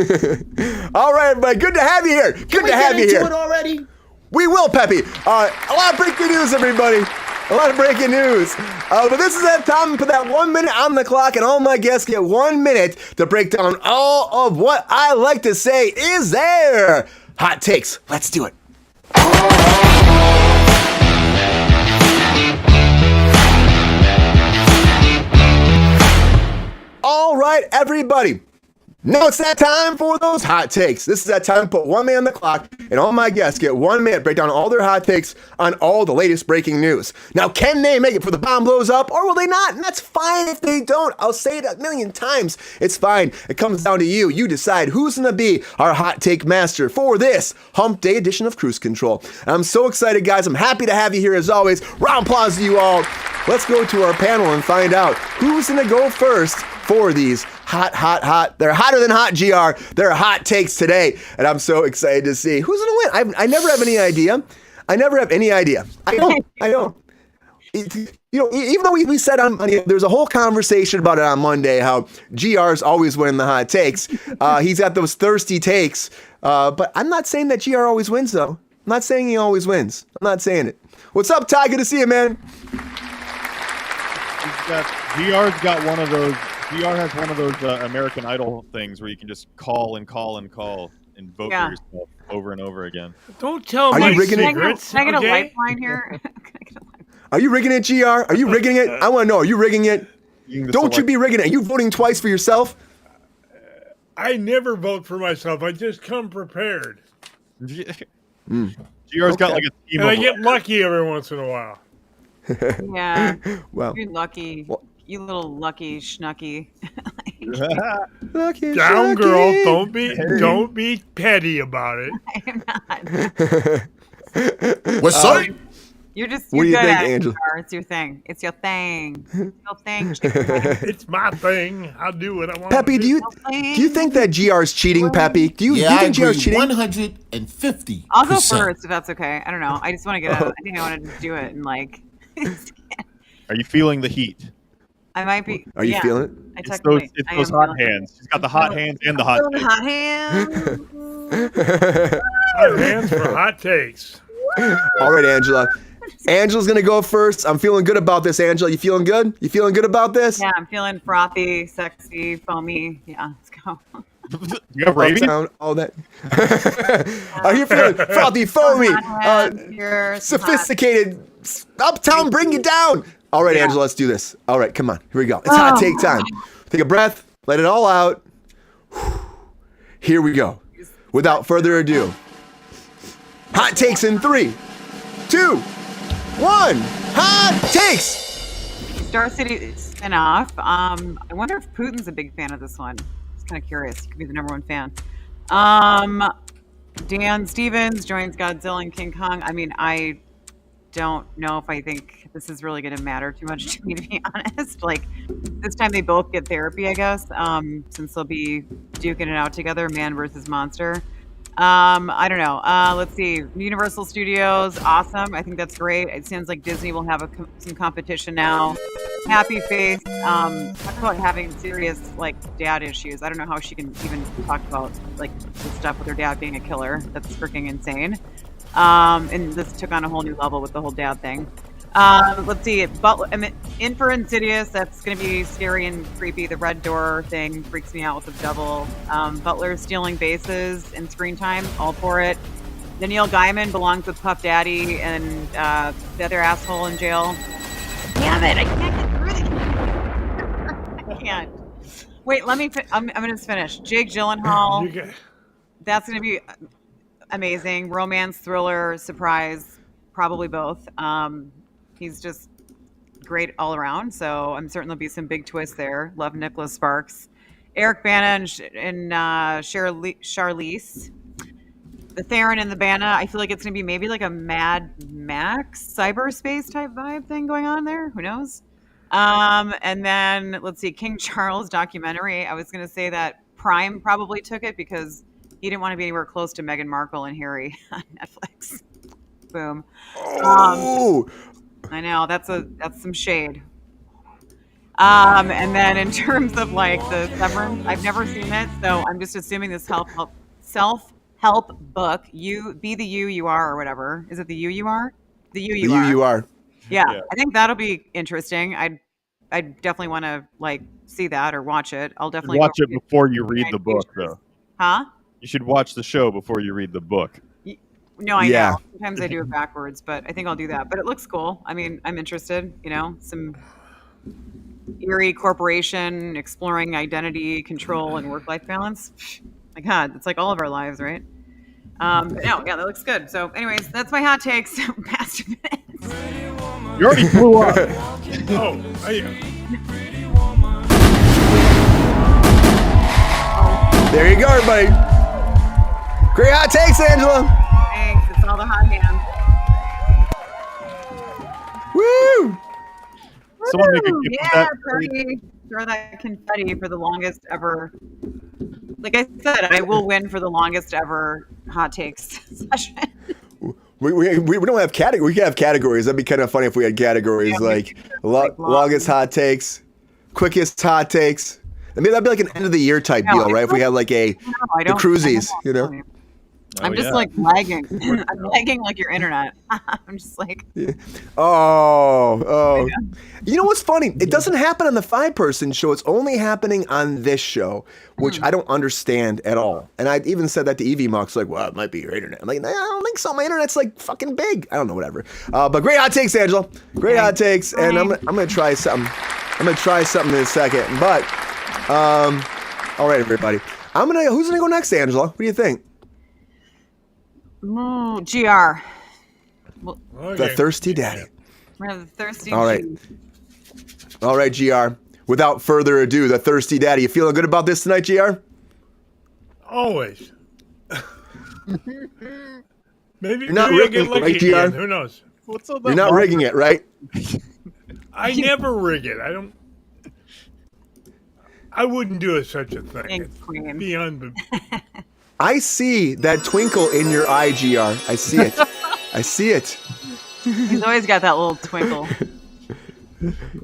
All right, everybody. Good to have you here. Good to have you here. It already? We will, Peppy. A lot of breaking news, everybody. A lot of breaking news. But this is that time to put that 1 minute on the clock, and all my guests get 1 minute to break down all of what I like to say is there. Hot takes. Let's do it. All right, everybody. Now it's that time for those hot takes. This is that time to put 1 minute on the clock, and all my guests get 1 minute, break down all their hot takes on all the latest breaking news. Now, can they make it before the bomb blows up, or will they not? And that's fine if they don't. I'll say it 1,000,000 times. It's fine. It comes down to you. You decide who's going to be our hot take master for this Hump Day edition of Kruse Control. I'm so excited, guys. I'm happy to have you here as always. Round of applause to you all. Let's go to our panel and find out who's going to go first for these hot. They're hotter than hot, GR. They're hot takes today. And I'm so excited to see who's going to win. I never have any idea. I don't. Even though we said there's a whole conversation about it on Monday, how GR's always winning the hot takes. He's got those thirsty takes. But I'm not saying that GR always wins, though. I'm not saying he always wins. I'm not saying it. What's up, Ty? Good to see you, man. GR's got one of those. GR has one of those American Idol things where you can just call and vote for yourself over and over again. Don't tell me. Are you rigging it? Can I get a lifeline here? Are you rigging it, GR? Are you rigging it? I want to know. Are you rigging it? Don't you be rigging it. Are you voting twice for yourself? I never vote for myself. I just come prepared. GR's got like a team. And I get lucky every once in a while. Yeah. Well, you're lucky. You little lucky schnucky. Lucky down, schnucky. girl. Don't be petty about it. I'm not. What's up? You're just. What do you good think, at it, Angela? It's your thing. It's your thing. It's my thing. I'll do what I want. Peppy, do you think that GR's cheating, Peppy? Do you think GR's cheating? 150%. I'll go first if that's okay. I don't know. I just want to get out. I think I want to do it and Are you feeling the heat? I might be. Are you feeling it? It's those hot hands. She's got the hot hands and the hot takes. Hot hands. Hot hands for hot takes. All right, Angela. Angela's going to go first. I'm feeling good about this, Angela. You feeling good? You feeling good about this? Yeah, I'm feeling frothy, sexy, foamy. Yeah, let's go. You have rabies? All that. Are you feeling frothy, foamy, sophisticated, uptown, bring you down? All right, Angela, let's do this. All right, come on. Here we go. It's hot take time. Take a breath. Let it all out. Here we go. Without further ado. Hot takes in 3, 2, 1. Hot takes. Star City spinoff. I wonder if Putin's a big fan of this one. Just kind of curious. He could be the #1 fan. Dany Stevens joins Godzilla and King Kong. I mean, I don't know if I think this is really going to matter too much to me, to be honest. Like, this time they both get therapy, I guess, since they'll be duking it out together, man versus monster. I don't know. Let's see. Universal Studios, awesome. I think that's great. It sounds like Disney will have some competition now. Happy Face. Talk about having serious, dad issues. I don't know how she can even talk about, the stuff with her dad being a killer. That's freaking insane. And this took on a whole new level with the whole dad thing. Let's see. In for Insidious, that's going to be scary and creepy. The red door thing freaks me out with the devil. Butler stealing bases and screen time, all for it. Neil Gaiman belongs with Puff Daddy and the other asshole in jail. Damn it! I can't get through it. I can't. Wait, let me. I'm going to finish. Jake Gyllenhaal. That's going to be amazing. Romance, thriller, surprise, probably both. He's just great all around, so I'm certain there'll be some big twists there. Love Nicholas Sparks. Eric Bana and Charlize. The Theron and the Bana, I feel like it's going to be maybe like a Mad Max cyberspace type vibe thing going on there. Who knows? And then, let's see, King Charles documentary. I was going to say that Prime probably took it because he didn't want to be anywhere close to Meghan Markle and Harry on Netflix. Boom. I know, that's some shade. And then in terms of the Severance, I've never seen it, so I'm just assuming this self-help book. You be the you are or whatever. Is it the you are? The you are. Yeah, I think that'll be interesting. I definitely want to like see that or watch it. I'll definitely watch it before you read the book, though. Huh? You should watch the show before you read the book. No, I know. Sometimes I do it backwards, but I think I'll do that. But it looks cool. I mean, I'm interested. You know, some eerie corporation exploring identity, control, and work-life balance. My God, it's like all of our lives, right? But no, yeah, that looks good. So, anyways, that's my hot takes. Past 2 minutes. You already blew up. There you go, everybody. Great hot takes, Angela. Thanks. It's all the hot hands. Woo! Someone make a gift of that. Throw that confetti for the longest ever. Like I said, I will win for the longest ever hot takes session. We don't have categories. We can have categories. That'd be kind of funny if we had categories like longest hot takes, quickest hot takes. I mean, that'd be like an end of the year type deal, right? If we had like the Cruises, you know. I'm just like lagging. I'm lagging like your internet. I'm just like. Yeah. Oh. You know what's funny? It doesn't happen on the 5-person show. It's only happening on this show, which I don't understand at all. And I even said that to Evie Mox, like, well, it might be your internet. I'm like, nah, I don't think so. My internet's like fucking big. I don't know, whatever. But great hot takes, Angela. Great hot takes. And I'm gonna try something. I'm gonna try something in a second. But all right, everybody. Who's gonna go next, Angela? What do you think? GR. The thirsty daddy. We're the thirsty. All right. All right, GR. Without further ado, the thirsty daddy. You feeling good about this tonight, GR? Always. maybe You're not I'll rigging get it, lucky right, again. GR? Who knows? What's up? You're not rigging it, right? I never rig it. I wouldn't do such a thing. It's beyond. I see that twinkle in your eye, GR. I see it. I see it. He's always got that little twinkle.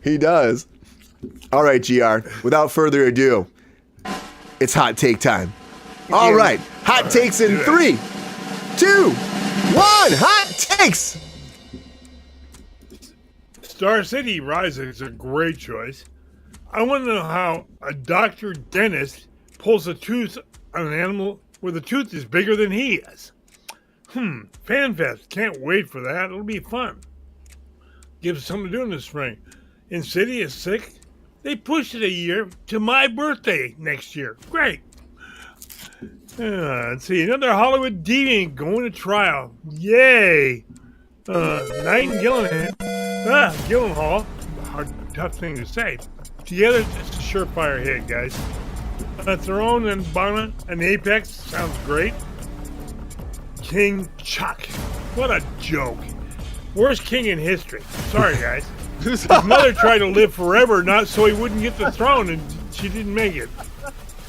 He does. All right, GR. Without further ado, it's hot take time. All right. Hot takes in 3, 2, 1. Hot takes. Star City Rising is a great choice. I want to know how a doctor dentist pulls a tooth on an animal where the tooth is bigger than he is. FanFest. Can't wait for that. It'll be fun. Give us something to do in the spring. Insidious is sick. They pushed it a year to my birthday next year. Great. Let's see. Another Hollywood deviant going to trial. Yay. Knight and Gyllenhaal. Tough thing to say. Together, it's a surefire hit, guys. Throne and Bana and Apex sounds great. King Chuck. What a joke. Worst king in history. Sorry, guys. His mother tried to live forever, not so he wouldn't get the throne, and she didn't make it.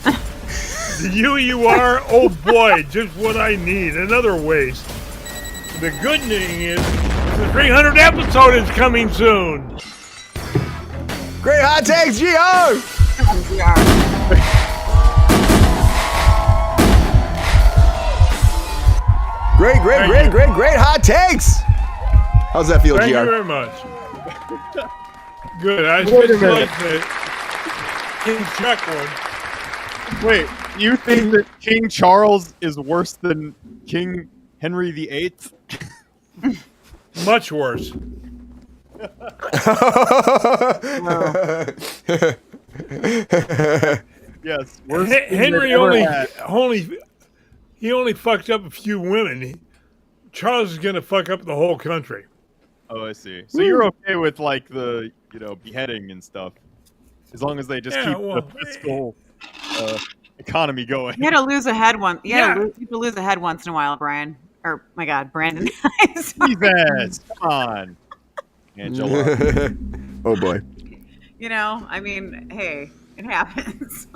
The UUR, oh boy, just what I need. Another waste. The good thing is, the 300th episode is coming soon. Great hot takes, GR. Great hot takes. How's that feel, GR? Thank you very much. Good. I just like the King Chuck one. Wait, you think that King Charles is worse than King Henry VIII? Much worse. Yes. Henry only fucked up a few women. Charles is gonna fuck up the whole country. Oh, I see. So you're okay with like the beheading and stuff, as long as they just keep the fiscal economy going. You had to lose a head once. You had to lose a head once in a while, Brian. Or my God, Brandon. Jesus, come on, Angela. Oh boy. I mean, hey, it happens.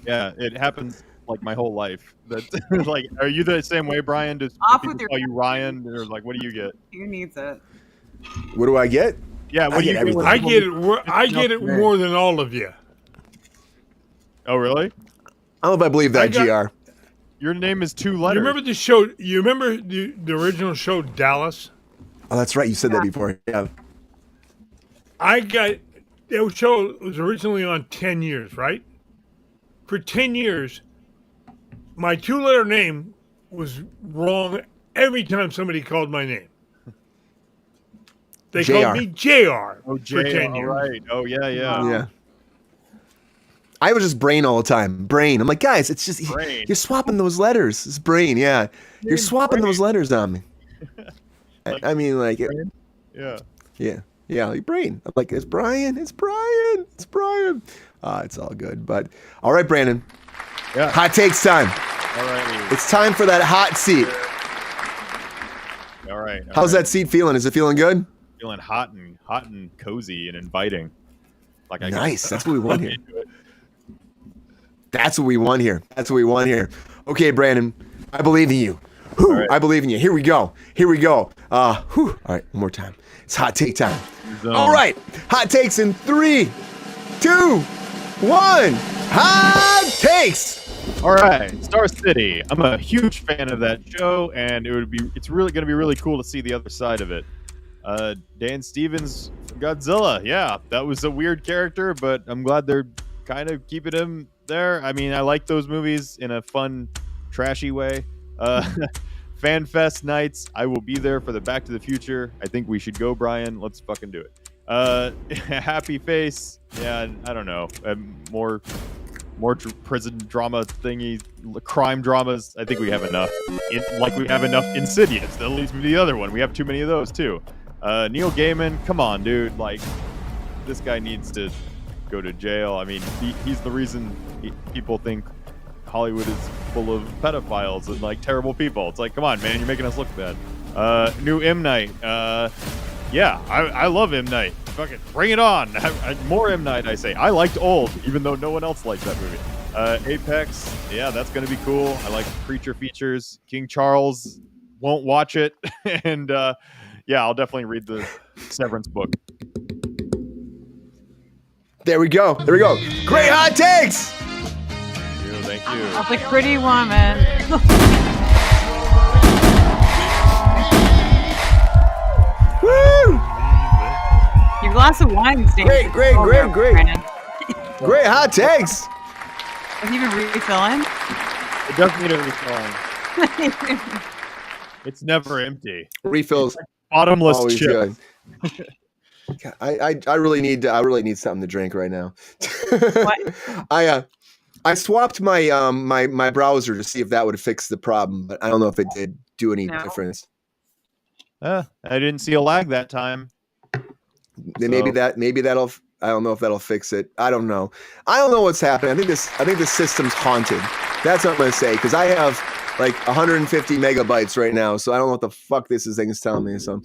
Yeah, it happens like my whole life. That like, are you the same way, Brian? Does people call you Ryan, or like, what do you get? Who needs it? What do I get? Yeah, what do you get? I get it more than all of you. Oh, really? I don't know if I believe that, GR. Your name is 2 letters. You remember the show? You remember the original show Dallas? Oh, that's right. You said that before. Yeah. that show was originally on 10 years, right? For 10 years, my 2-letter name was wrong every time somebody called my name. They called me JR for 10 years. Right. Oh, yeah. I was just Brain all the time. Brain. I'm like, guys, it's just Brain. You're swapping those letters. It's Brain, yeah. You're swapping those letters on me. I mean, like, yeah, like Brain. I'm like, it's Brian. It's Brian. It's all good. But all right, Brandon. Yeah. Hot takes time. All right. It's time for that hot seat. All right. How's that seat feeling? Is it feeling good? Feeling hot and cozy and inviting. Like nice. That's what we want here. That's what we want here. Okay, Brandon, I believe in you. Right. I believe in you. Here we go. All right, one more time. It's hot take time. All right, hot takes in 3, 2, 1. Hot takes. All right, Star City. I'm a huge fan of that show, and it's really going to be really cool to see the other side of it. Dany Stevens, Godzilla. Yeah, that was a weird character, but I'm glad they're kind of keeping him there. I mean, I like those movies in a fun, trashy way. FanFest nights, I will be there for the Back to the Future. I think we should go, Brian. Let's fucking do it. Happy Face. Yeah, I don't know. More prison drama thingy, crime dramas. I think we have enough. Like we have enough Insidious. That leads me to the other one. We have too many of those too. Neil Gaiman, come on, dude. Like, this guy needs to go to jail. I mean, he's the reason people think Hollywood is full of pedophiles and like terrible people. It's like, come on, man, you're making us look bad. New M. Night. Yeah, I love M. Night. Fucking bring it on. More M. Night, I say. I liked Old, even though no one else liked that movie. Apex. Yeah, that's going to be cool. I like creature features. King Charles. Won't watch it. And yeah, I'll definitely read the Severance book. There we go. Great hot takes. Thank you. I'm a pretty woman. Woo! Your glass of wine is great. Great hot takes. Is he even refilling? It doesn't need a refilling. It's never empty. Refills. Like bottomless chip. God, I really need something to drink right now. What? I swapped my my browser to see if that would fix the problem, but I don't know if it did do any difference. I didn't see a lag that time. Maybe that'll. I don't know if that'll fix it. I don't know what's happening. I think the system's haunted. That's what I'm gonna say, because I have like 150 megabytes right now, so I don't know what the fuck this thing's telling me. So,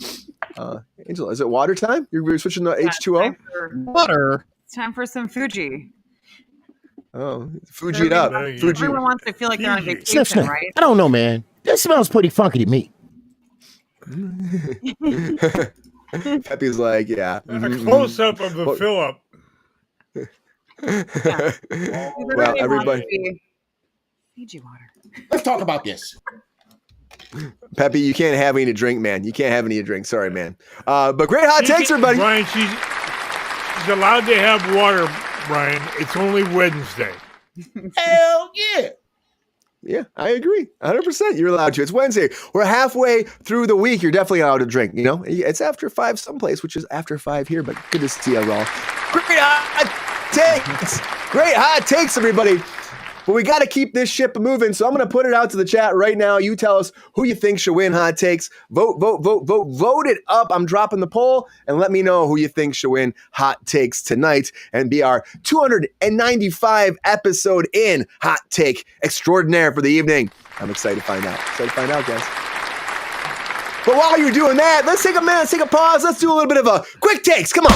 Angela, is it water time? You're switching to H2O? Water. It's time for some Fuji. Oh, Fuji it up. Fuji. Everyone wants to feel like they're on vacation, right? I don't know, man. That smells pretty funky to me. Pepe's like, yeah. A close-up of the fill-up. Yeah. Well, everybody. Fiji water. Let's talk about this. Pepe, you can't have any to drink, man. You can't have any to drink. Sorry, man. But great hot takes, everybody. Brian, she's allowed to have water, Brian. It's only Wednesday. Hell yeah. Yeah, I agree. 100%. You're allowed to. It's Wednesday. We're halfway through the week. You're definitely allowed to drink. You know, it's after 5 someplace, which is after 5 here, but good to see you all. Great hot takes. Great hot takes, everybody. But we got to keep this ship moving, so I'm going to put it out to the chat right now. You tell us who you think should win hot takes. Vote it up. I'm dropping the poll, and let me know who you think should win hot takes tonight and be our 295 episode in hot take extraordinaire for the evening. I'm excited to find out. Guys. But while you're doing that, let's take a minute, let's take a pause. Let's do a little bit of a quick takes. Come on.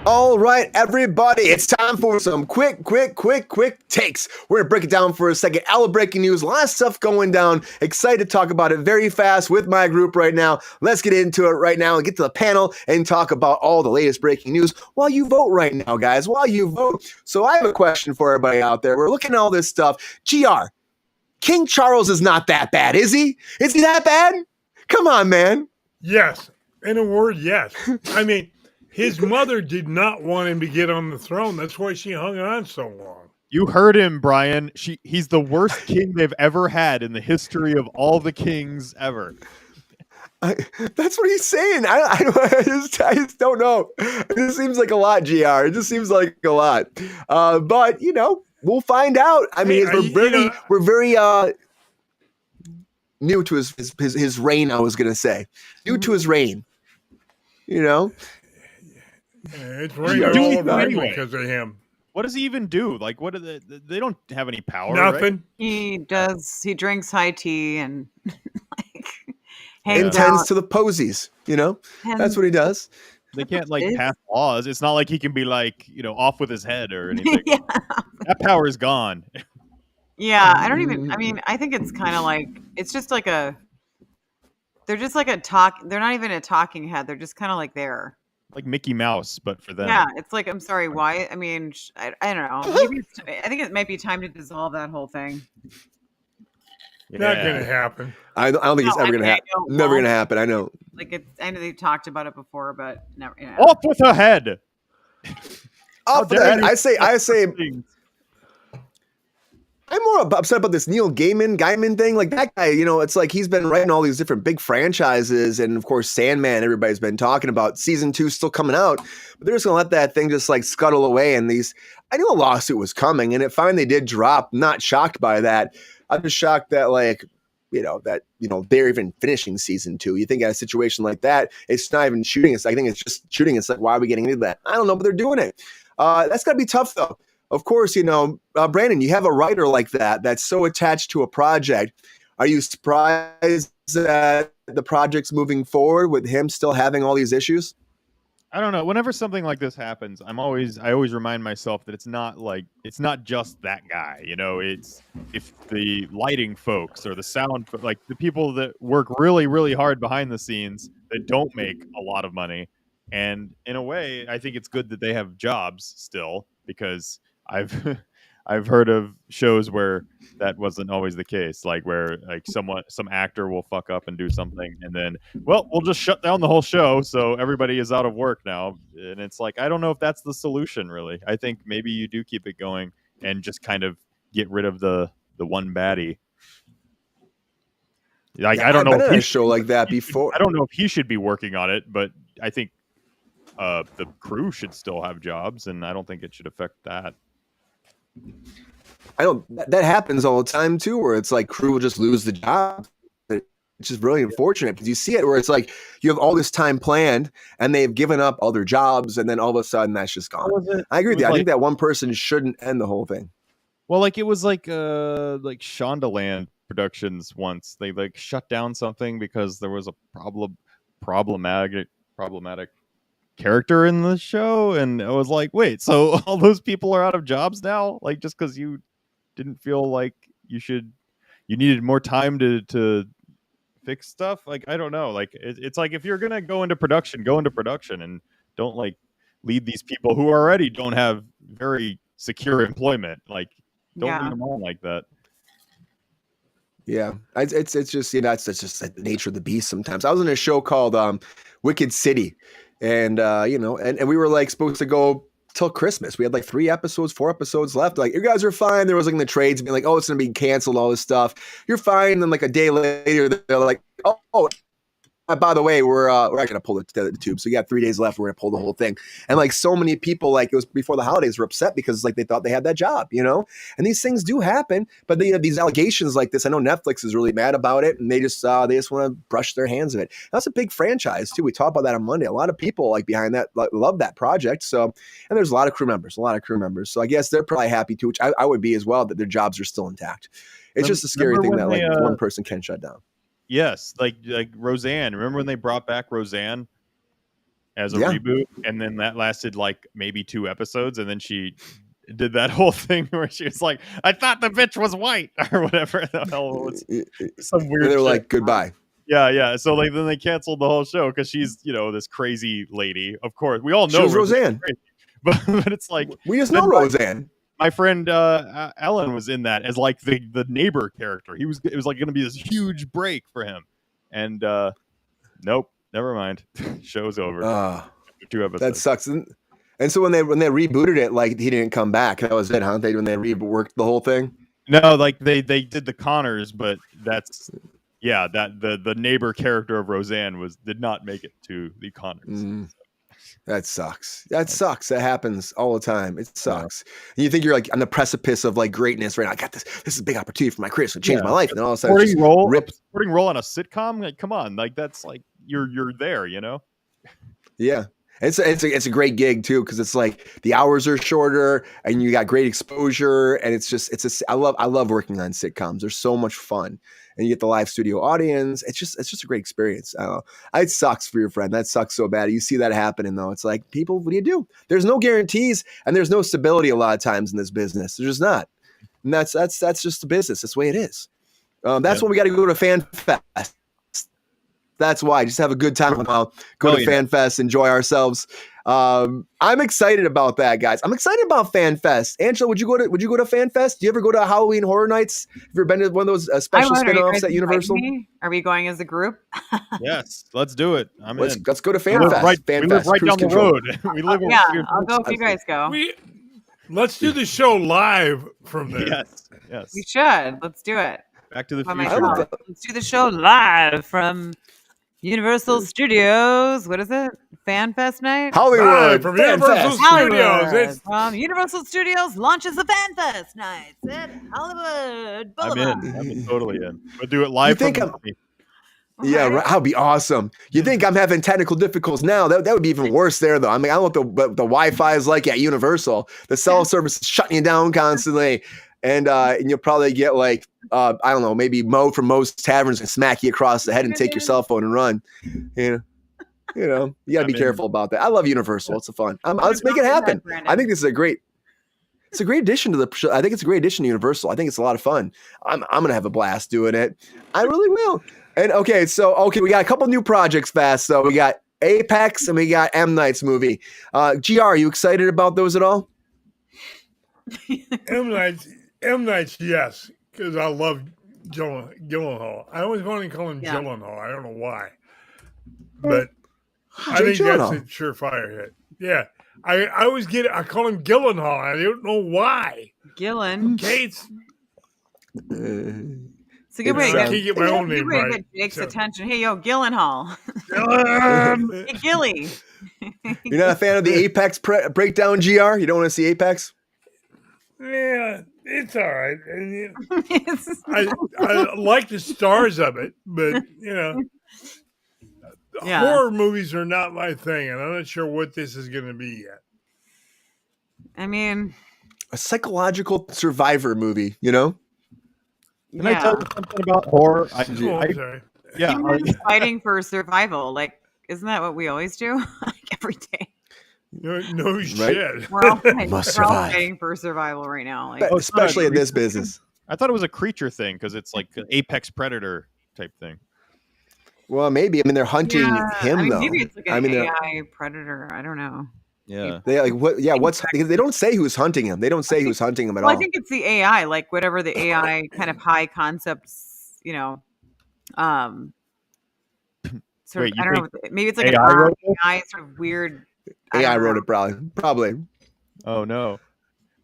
All right, everybody, it's time for some quick takes. We're going to break it down for a second. All breaking news, a lot of stuff going down. Excited to talk about it very fast with my group right now. Let's get into it right now and get to the panel and talk about all the latest breaking news while you vote right now, guys, while you vote. So I have a question for everybody out there. We're looking at all this stuff. GR, King Charles is not that bad, is he? Is he that bad? Come on, man. Yes. In a word, yes. I mean, his mother did not want him to get on the throne. That's why she hung on so long. You heard him, Brian. He's the worst king they've ever had in the history of all the kings ever. That's what he's saying. I just don't know. It just seems like a lot, GR. It just seems like a lot. But we'll find out. I mean, we're very new to his reign. I was gonna say new to his reign. Yeah, it's raining all anyway because of him. What does he even do? Like, what do they don't have any power. Nothing. Right? He does. He drinks high tea and and tends to the posies. That's what he does. They can't pass laws. It's not like he can be off with his head or anything. Yeah. That power is gone. Yeah, I don't even. I mean, I think it's kind of like it's just like a. They're just like a talk. They're not even a talking head. They're just kind of like there. Like Mickey Mouse, but for them. Yeah, it's like I'm sorry. Why? I mean, I don't know. Maybe I think it might be time to dissolve that whole thing. Yeah. Not gonna happen. I don't think it's ever gonna happen. Never gonna happen. I know. I know they talked about it before, but never. Off with her head. Off with her head. I say. I'm more upset about this Neil Gaiman thing. Like that guy, it's like he's been writing all these different big franchises, and of course Sandman. Everybody's been talking about season 2 still coming out, but they're just gonna let that thing just scuttle away. And I knew a lawsuit was coming, and it finally did drop. Not shocked by that. I'm just shocked that they're even finishing season 2. You think at a situation like that, it's not even shooting. I think it's just shooting. It's like, why are we getting into that? I don't know, but they're doing it. That's gotta be tough though. Of course, Brandon, you have a writer like that's so attached to a project. Are you surprised that the project's moving forward with him still having all these issues? I don't know. Whenever something like this happens, I always remind myself that it's not just that guy. It's if the lighting folks or the sound, the people that work really, really hard behind the scenes that don't make a lot of money. And in a way, I think it's good that they have jobs still, because I've heard of shows where that wasn't always the case, where some actor will fuck up and do something, and then we'll just shut down the whole show, so everybody is out of work now. And it's I don't know if that's the solution, really. I think maybe you do keep it going and just kind of get rid of the one baddie. I don't know if a show like that before. I don't know if he should be working on it, but I think the crew should still have jobs, and I don't think it should affect that. That happens all the time too, where it's crew will just lose the job. It's just really unfortunate, because you see it where it's you have all this time planned and they've given up all their jobs, and then all of a sudden that's just gone. I agree with you. I think that one person shouldn't end the whole thing. Well, it was Shondaland Productions once. They shut down something because there was a problematic character in the show, and I was like, wait, so all those people are out of jobs now, just because you didn't feel like you needed more time to fix stuff? I don't know, it's if you're gonna go into production, and don't lead these people who already don't have very secure employment, don't lead them on like that. Yeah, it's just that's just the nature of the beast. Sometimes I was in a show called Wicked City. And and we were supposed to go till Christmas. we had 4 episodes left. You guys are fine. There was in the trades being oh, it's gonna be canceled, all this stuff. You're fine. And then a day later they're like, oh, by the way, we're not gonna pull the tube. So you got 3 days left. We're gonna pull the whole thing. And so many people, it was before the holidays, were upset because they thought they had that job, And these things do happen. But they have these allegations like this. I know Netflix is really mad about it, and they just want to brush their hands of it. That's a big franchise too. We talked about that on Monday. A lot of people behind that love that project. So, and there's a lot of crew members. So I guess they're probably happy too, which I would be as well, that their jobs are still intact. It's just a scary thing that one person can shut down. Yes, like Roseanne. Remember when they brought back Roseanne as a reboot, and then that lasted maybe 2 episodes, and then she did that whole thing where she was like, "I thought the bitch was white," or whatever the hell it was. Some weird. And they're shit. Goodbye. Yeah. So then they canceled the whole show because she's this crazy lady. Of course, we all know she was Roseanne, but it's we just know Roseanne. my friend Ellen was in that as like the neighbor character. It was like going to be this huge break for him, and nope, never mind. Show's over. After 2 episodes. That sucks. And so when they rebooted it, like he didn't come back. That was it, huh? When they reworked the whole thing. No, like they did the Connors, but that's that the neighbor character of Roseanne did not make it to the Connors. That sucks. That sucks. That happens all the time. It sucks. And you think you're like on the precipice of like greatness right now. I got this. This is a big opportunity for my career. So change my life. And all of a sudden, supporting role on a sitcom. Like, come on, like that's like you're there. You know. Yeah. It's a great gig too, because it's like the hours are shorter and you got great exposure, and I love working on sitcoms. They're so much fun, and you get the live studio audience. It's just a great experience. I don't know. It sucks for your friend. That sucks so bad. You see that happening though. It's like, people, what do you do? There's no guarantees and there's no stability a lot of times in this business. There's just not, and that's just the business. That's the way it is. That's when we got to go to Fan Fest. That's why. Just have a good time. Go to Fan Fest, enjoy ourselves. I'm excited about that, guys. I'm excited about Fan Fest. Angela, would you go to Fan Fest? Do you ever go to Halloween Horror Nights? Have you ever been to one of those special spin-offs at Universal? Are we going as a group? Yes, let's do it. Let's go to Fan Fest. We live right down the road. We live I'll go if you guys go. Let's do the show live from there. Yes. We should. Let's do it. Back to the Future. Let's do the show live from Universal Studios. What is it? Fan Fest night? Hollywood. From Universal Studios. Universal Studios launches the Fan Fest nights at Hollywood Boulevard. I'm totally in. We'll do it live from the Yeah, right. That'd be awesome. You think I'm having technical difficulties now? That would be even worse there, though. I mean, I don't know what the Wi-Fi is like at Universal. The cell service is shutting you down constantly. And you'll probably get like, I don't know, maybe Mo from Mo's Taverns and smack you across the head and take your cell phone and run. You got to be careful about that. I love Universal. It's fun. Let's make it happen. I think this is it's a great addition to the show. I think it's a great addition to Universal. I think it's a lot of fun. I'm going to have a blast doing it. I really will. And we got a couple new projects fast. So we got Apex and we got M. Night's movie. GR, are you excited about those at all? M. Night's, yes, because I love Gyllenhaal. I always wanted to call him Gyllenhaal. I don't know why, but I think that's a surefire hit. Yeah, I call him Gyllenhaal. I don't know why. Gillen. Kate's. It's a good way to get my own name right. Get Jake's attention. Hey, yo, Gyllenhaal. Hey, Gilly. You're not a fan of the Apex breakdown, GR? You don't want to see Apex? Yeah, it's all right. I like the stars of it, but horror movies are not my thing, and I'm not sure what this is going to be yet. I mean, a psychological survivor movie, Can I tell you something about horror? Sorry. Humans fighting for survival. Like, isn't that what we always do? Like every day. No shit. We're all fighting for survival right now. Like, especially in this business. I thought it was a creature thing because it's like an apex predator type thing. Well, maybe. I mean, they're hunting him though. Maybe it's like an AI predator. I don't know. Yeah. They like what? Yeah. They don't say who's hunting him. They don't say who's hunting him at all. I think it's the AI, like whatever the AI kind of high concepts, Wait, I don't know. Maybe it's like an AI sort of weird. AI wrote it probably. Oh no.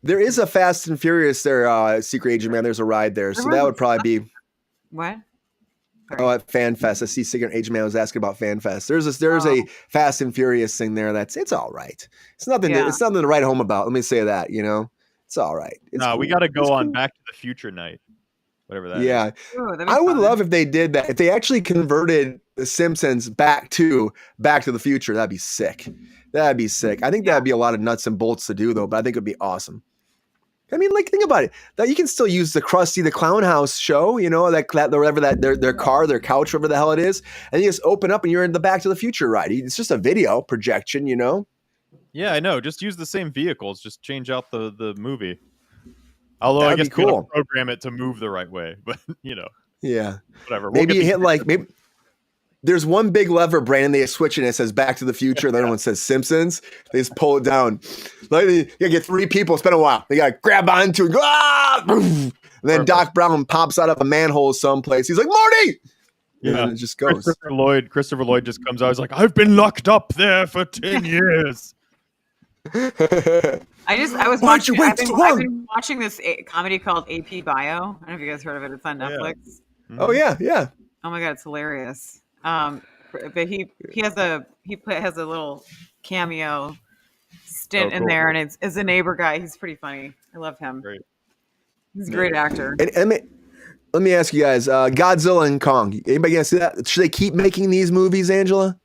There is a Fast and Furious there, Secret Agent Man. There's a ride there, so that would probably be. What? Oh, at Fan Fest. I see Secret Agent Man was asking about Fan Fest. There's a Fast and Furious thing there. It's all right. It's nothing. It's nothing to write home about. Let me say that. It's all right. Cool. We got to go on Back to the Future night. Whatever that is. Yeah. I would love if they did that. If they actually converted The Simpsons back to the Future, that'd be sick. I think that'd be a lot of nuts and bolts to do though, but I think it'd be awesome. I mean, like, think about it. That you can still use the Krusty the Clown House show, whatever their car, their couch, whatever the hell it is, and you just open up and you're in the Back to the Future ride. It's just a video projection, Yeah, I know. Just use the same vehicles. Just change out the movie. Although That'd I guess be cool. Program it to move the right way, but Yeah. whatever. Maybe you hit there's one big lever, Brandon. They switch it and it says Back to the Future. The other one says Simpsons. They just pull it down. Like, you gotta get 3 people. It's been a while. They gotta grab onto it. Go, and then Doc Brown pops out of a manhole someplace. He's like, Marty! Yeah, and it just goes. Christopher Lloyd just comes out. He's like, I've been locked up there for 10 years. I've been watching this comedy called AP Bio. I don't know if you guys heard of it. It's on Netflix. Yeah. Oh yeah. Oh my god, it's hilarious. But he has a little cameo stint in there, and it's a neighbor guy. He's pretty funny. I love him. Great. He's a great actor. And let me ask you guys, Godzilla and Kong. Anybody gonna see that? Should they keep making these movies, Angela?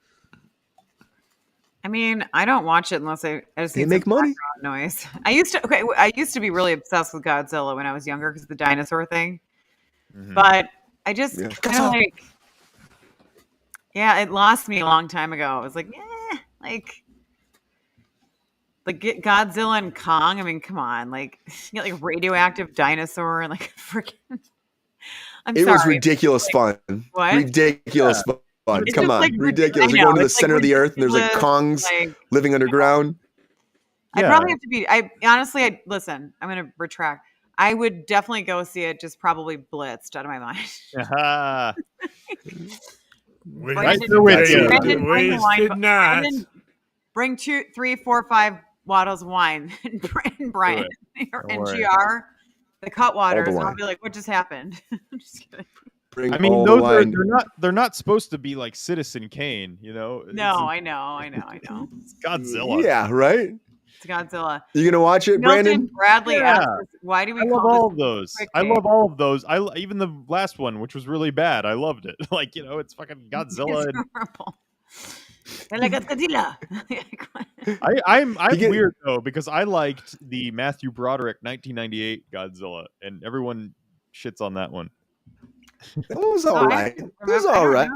I mean, I don't watch it unless I just they make money. Noise. I used to be really obsessed with Godzilla when I was younger because of the dinosaur thing. Mm-hmm. But I just kind of it lost me a long time ago. I was like, like Godzilla and Kong. I mean, come on, like you get like radioactive dinosaur and like freaking. It was ridiculous fun. What? Ridiculous fun. Come on, ridiculous. You're going to the center of the earth and there's like Kongs living underground. I'd probably have to be. Listen. I'm going to retract. I would definitely go see it. Just probably blitzed out of my mind. Bring 2, 3, 4, 5 bottles of wine and Brian and GR the Cutwaters. And I'll be like, what just happened? I'm just kidding. I mean, they're not supposed to be like Citizen Kane, you know? No, I know. It's Godzilla. Yeah, right? It's Godzilla. You gonna watch it, Brandon? Bradley asked us, why do we love all of those. I love all of those. Even the last one, which was really bad. I loved it. Like, you know, it's fucking Godzilla. It's horrible. I like Godzilla. I'm weird though, because I liked the Matthew Broderick 1998 Godzilla, and everyone shits on that one. It was all right. It was all right.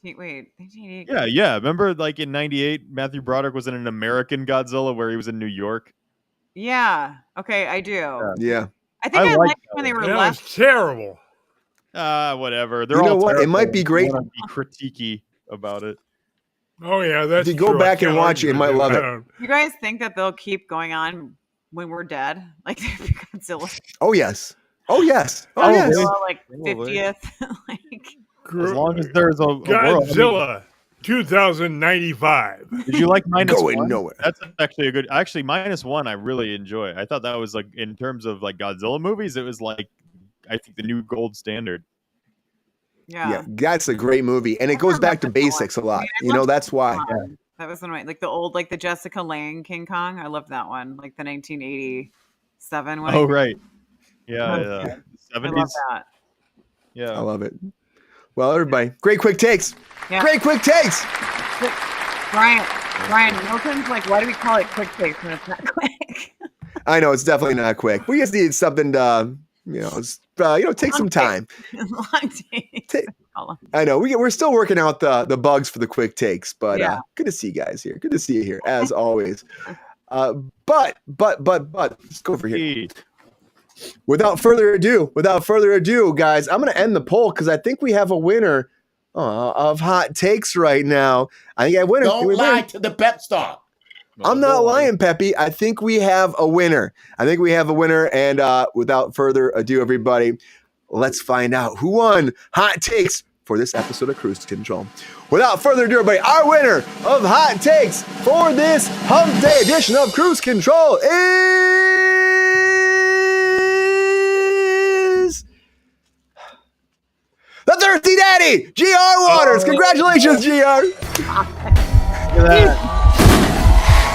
Wait. Yeah. Remember, like in '98, Matthew Broderick was in an American Godzilla where he was in New York. Yeah. Okay, I do. Yeah. I think I liked when they were left. Was terrible. Whatever. They're all terrible. It might be great. I want to be critiquey about it. Oh yeah, that's. If you go back and watch it, you might love it. You guys think that they'll keep going on when we're dead, like Godzilla? Oh yes. Yes. Like 50th. As long as there's a Godzilla 2095. Did you like -1? Going nowhere. That's actually a good. Actually, -1 I really enjoy. I thought that was like, in terms of like Godzilla movies, it was like, I think, the new gold standard. Yeah, that's a great movie, and it goes back to basics a lot. You know, that's why. That was one of my, like the old, like the Jessica Lange King Kong. I loved that one, like the 1987 one. Oh right. Yeah. 70s. I love that. Yeah, I love it. Well, everybody, great quick takes. Yeah. Great quick takes. Brian, Milton's like, why do we call it quick takes when it's not quick? I know it's definitely not quick. We just need something to, take some time. Long takes. I know we're still working out the bugs for the quick takes, but good to see you guys here. Good to see you here as always. But let's go over here. Without further ado, guys, I'm going to end the poll because I think we have a winner of hot takes right now. I think I win. Don't lie to the pep star. I'm not lying, Peppy. I think we have a winner. And without further ado, everybody, let's find out who won hot takes for this episode of Kruse Control. Without further ado, everybody, our winner of hot takes for this Hump Day edition of Kruse Control is the Thirsty Daddy, GR Waters. Congratulations, GR. Look at that.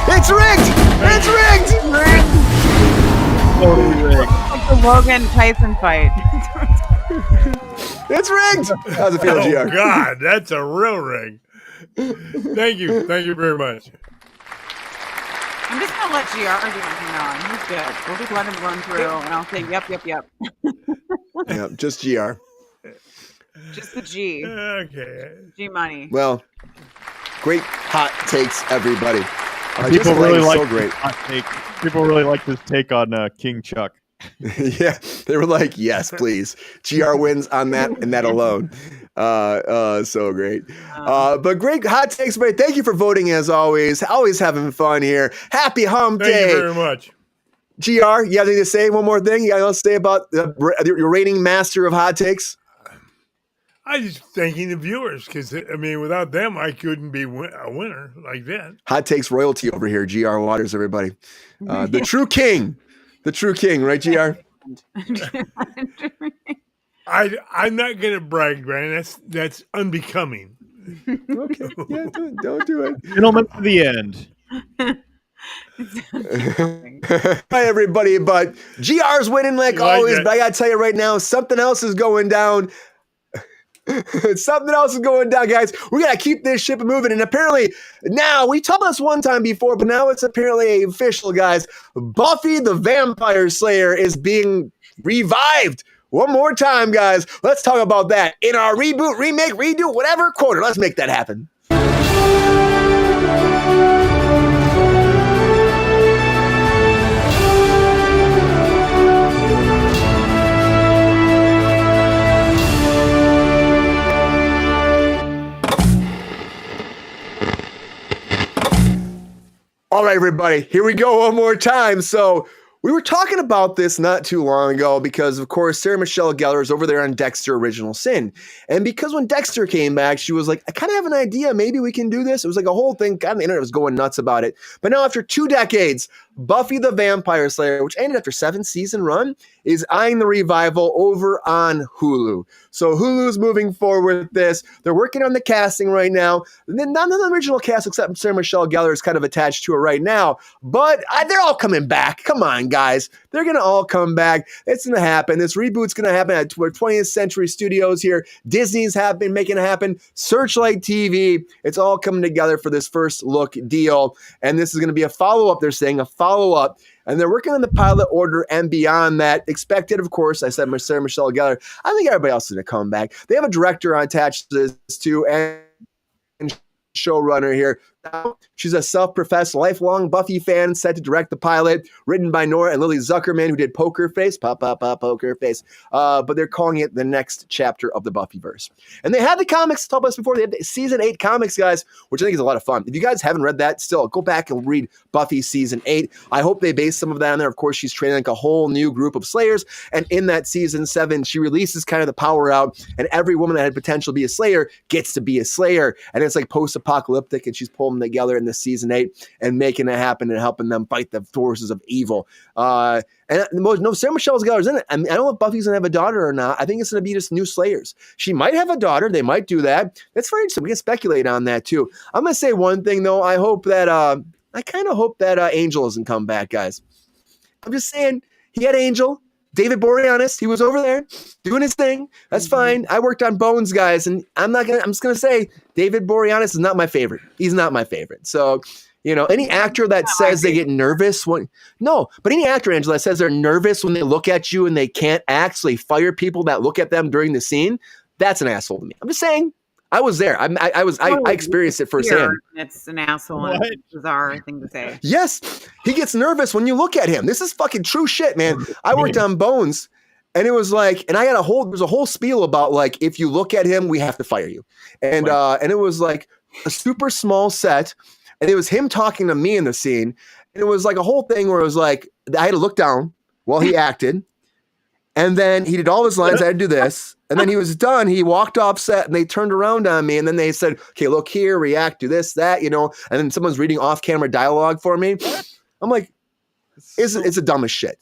It's rigged. Totally rigged. Like the Logan Tyson fight. It's rigged. How's it feel, GR? Oh God, that's a real rig. Thank you very much. I'm just gonna let GR do anything now. He's good. We'll just let him run through, and I'll say yep. Yeah, just GR. Just the G. Okay. G money. Well, great hot takes, everybody. People really like so great. Hot take. People really like this take on King Chuck. Yeah, they were like, yes, please. GR wins on that and that alone. So great. But great hot takes, everybody. Thank you for voting as always. Always having fun here. Happy Hump Day. Thank you very much. GR, you have anything to say? One more thing? You got anything else to say about your reigning master of hot takes? I just thanking the viewers because, I mean, without them, I couldn't be a winner like that. Hot takes royalty over here. GR Waters, everybody. The true king. The true king, right, GR? I'm not going to brag, Brandon. That's unbecoming. Okay. Yeah, don't do it. Gentlemen to the end. Hi, everybody. But GR's winning like always. But I got to tell you right now, something else is going down. Something else is going down, guys. We got to keep this ship moving. And apparently now, we told us one time before, but now it's apparently official, guys. Buffy the Vampire Slayer is being revived. One more time, guys. Let's talk about that in our reboot, remake, redo, whatever quarter. Let's make that happen. All right, everybody, here we go one more time. So we were talking about this not too long ago because, of course, Sarah Michelle Gellar is over there on Dexter Original Sin. And because when Dexter came back, she was like, I kind of have an idea. Maybe we can do this. It was like a whole thing. God, the internet was going nuts about it. But now after 2 decades, Buffy the Vampire Slayer, which ended after 7-season run, is eyeing the revival over on Hulu. So Hulu's moving forward with this. They're working on the casting right now. None of the original cast except Sarah Michelle Gellar is kind of attached to it right now. But they're all coming back. Come on, guys. They're going to all come back. It's going to happen. This reboot's going to happen at 20th Century Studios here. Disney's making it happen. Searchlight TV. It's all coming together for this first look deal. And this is going to be a follow-up, they're saying, a follow-up. And they're working on the pilot order and beyond that. Expected, of course, I said Sarah Michelle Gellar. I think everybody else is going to come back. They have a director attached to this too, and showrunner here. She's a self-professed lifelong Buffy fan set to direct the pilot, written by Nora and Lily Zuckerman, who did Poker Face, Poker Face. But they're calling it the next chapter of the Buffyverse. And they had the comics, told us before, they had the season 8 comics, guys, which I think is a lot of fun. If you guys haven't read that, still go back and read Buffy season 8. I hope they base some of that on there. Of course, she's training like a whole new group of Slayers. And in that season 7, she releases kind of the power out, and every woman that had potential to be a Slayer gets to be a Slayer. And it's like post-apocalyptic, and she's pulling together in the season 8 and making it happen and helping them fight the forces of evil. And Sarah Michelle Gellar's in it. I mean, I don't know if Buffy's gonna have a daughter or not. I think it's gonna be just new Slayers. She might have a daughter. They might do that. That's very interesting. We can speculate on that too. I'm gonna say one thing though. I hope that I kind of hope that Angel doesn't come back, guys. I'm just saying he had Angel. David Boreanaz, he was over there doing his thing. That's fine. I worked on Bones, guys, and I'm just gonna say David Boreanaz is not my favorite. He's not my favorite. So, any actor that says they get nervous but any actor, Angela, that says they're nervous when they look at you and they can't actually fire people that look at them during the scene, that's an asshole to me. I'm just saying. I was there. I experienced it firsthand. It's an asshole. And it's a bizarre thing to say. Yes, he gets nervous when you look at him. This is fucking true shit, man. I worked on Bones, and it was like, and there's a whole spiel about like, if you look at him, we have to fire you, and it was like a super small set, and it was him talking to me in the scene, and it was like a whole thing where it was like I had to look down while he acted. And then he did all his lines. I had to do this. And then he was done. He walked off set and they turned around on me. And then they said, okay, look here, react, do this, that, And then someone's reading off-camera dialogue for me. I'm like, it's the dumbest shit.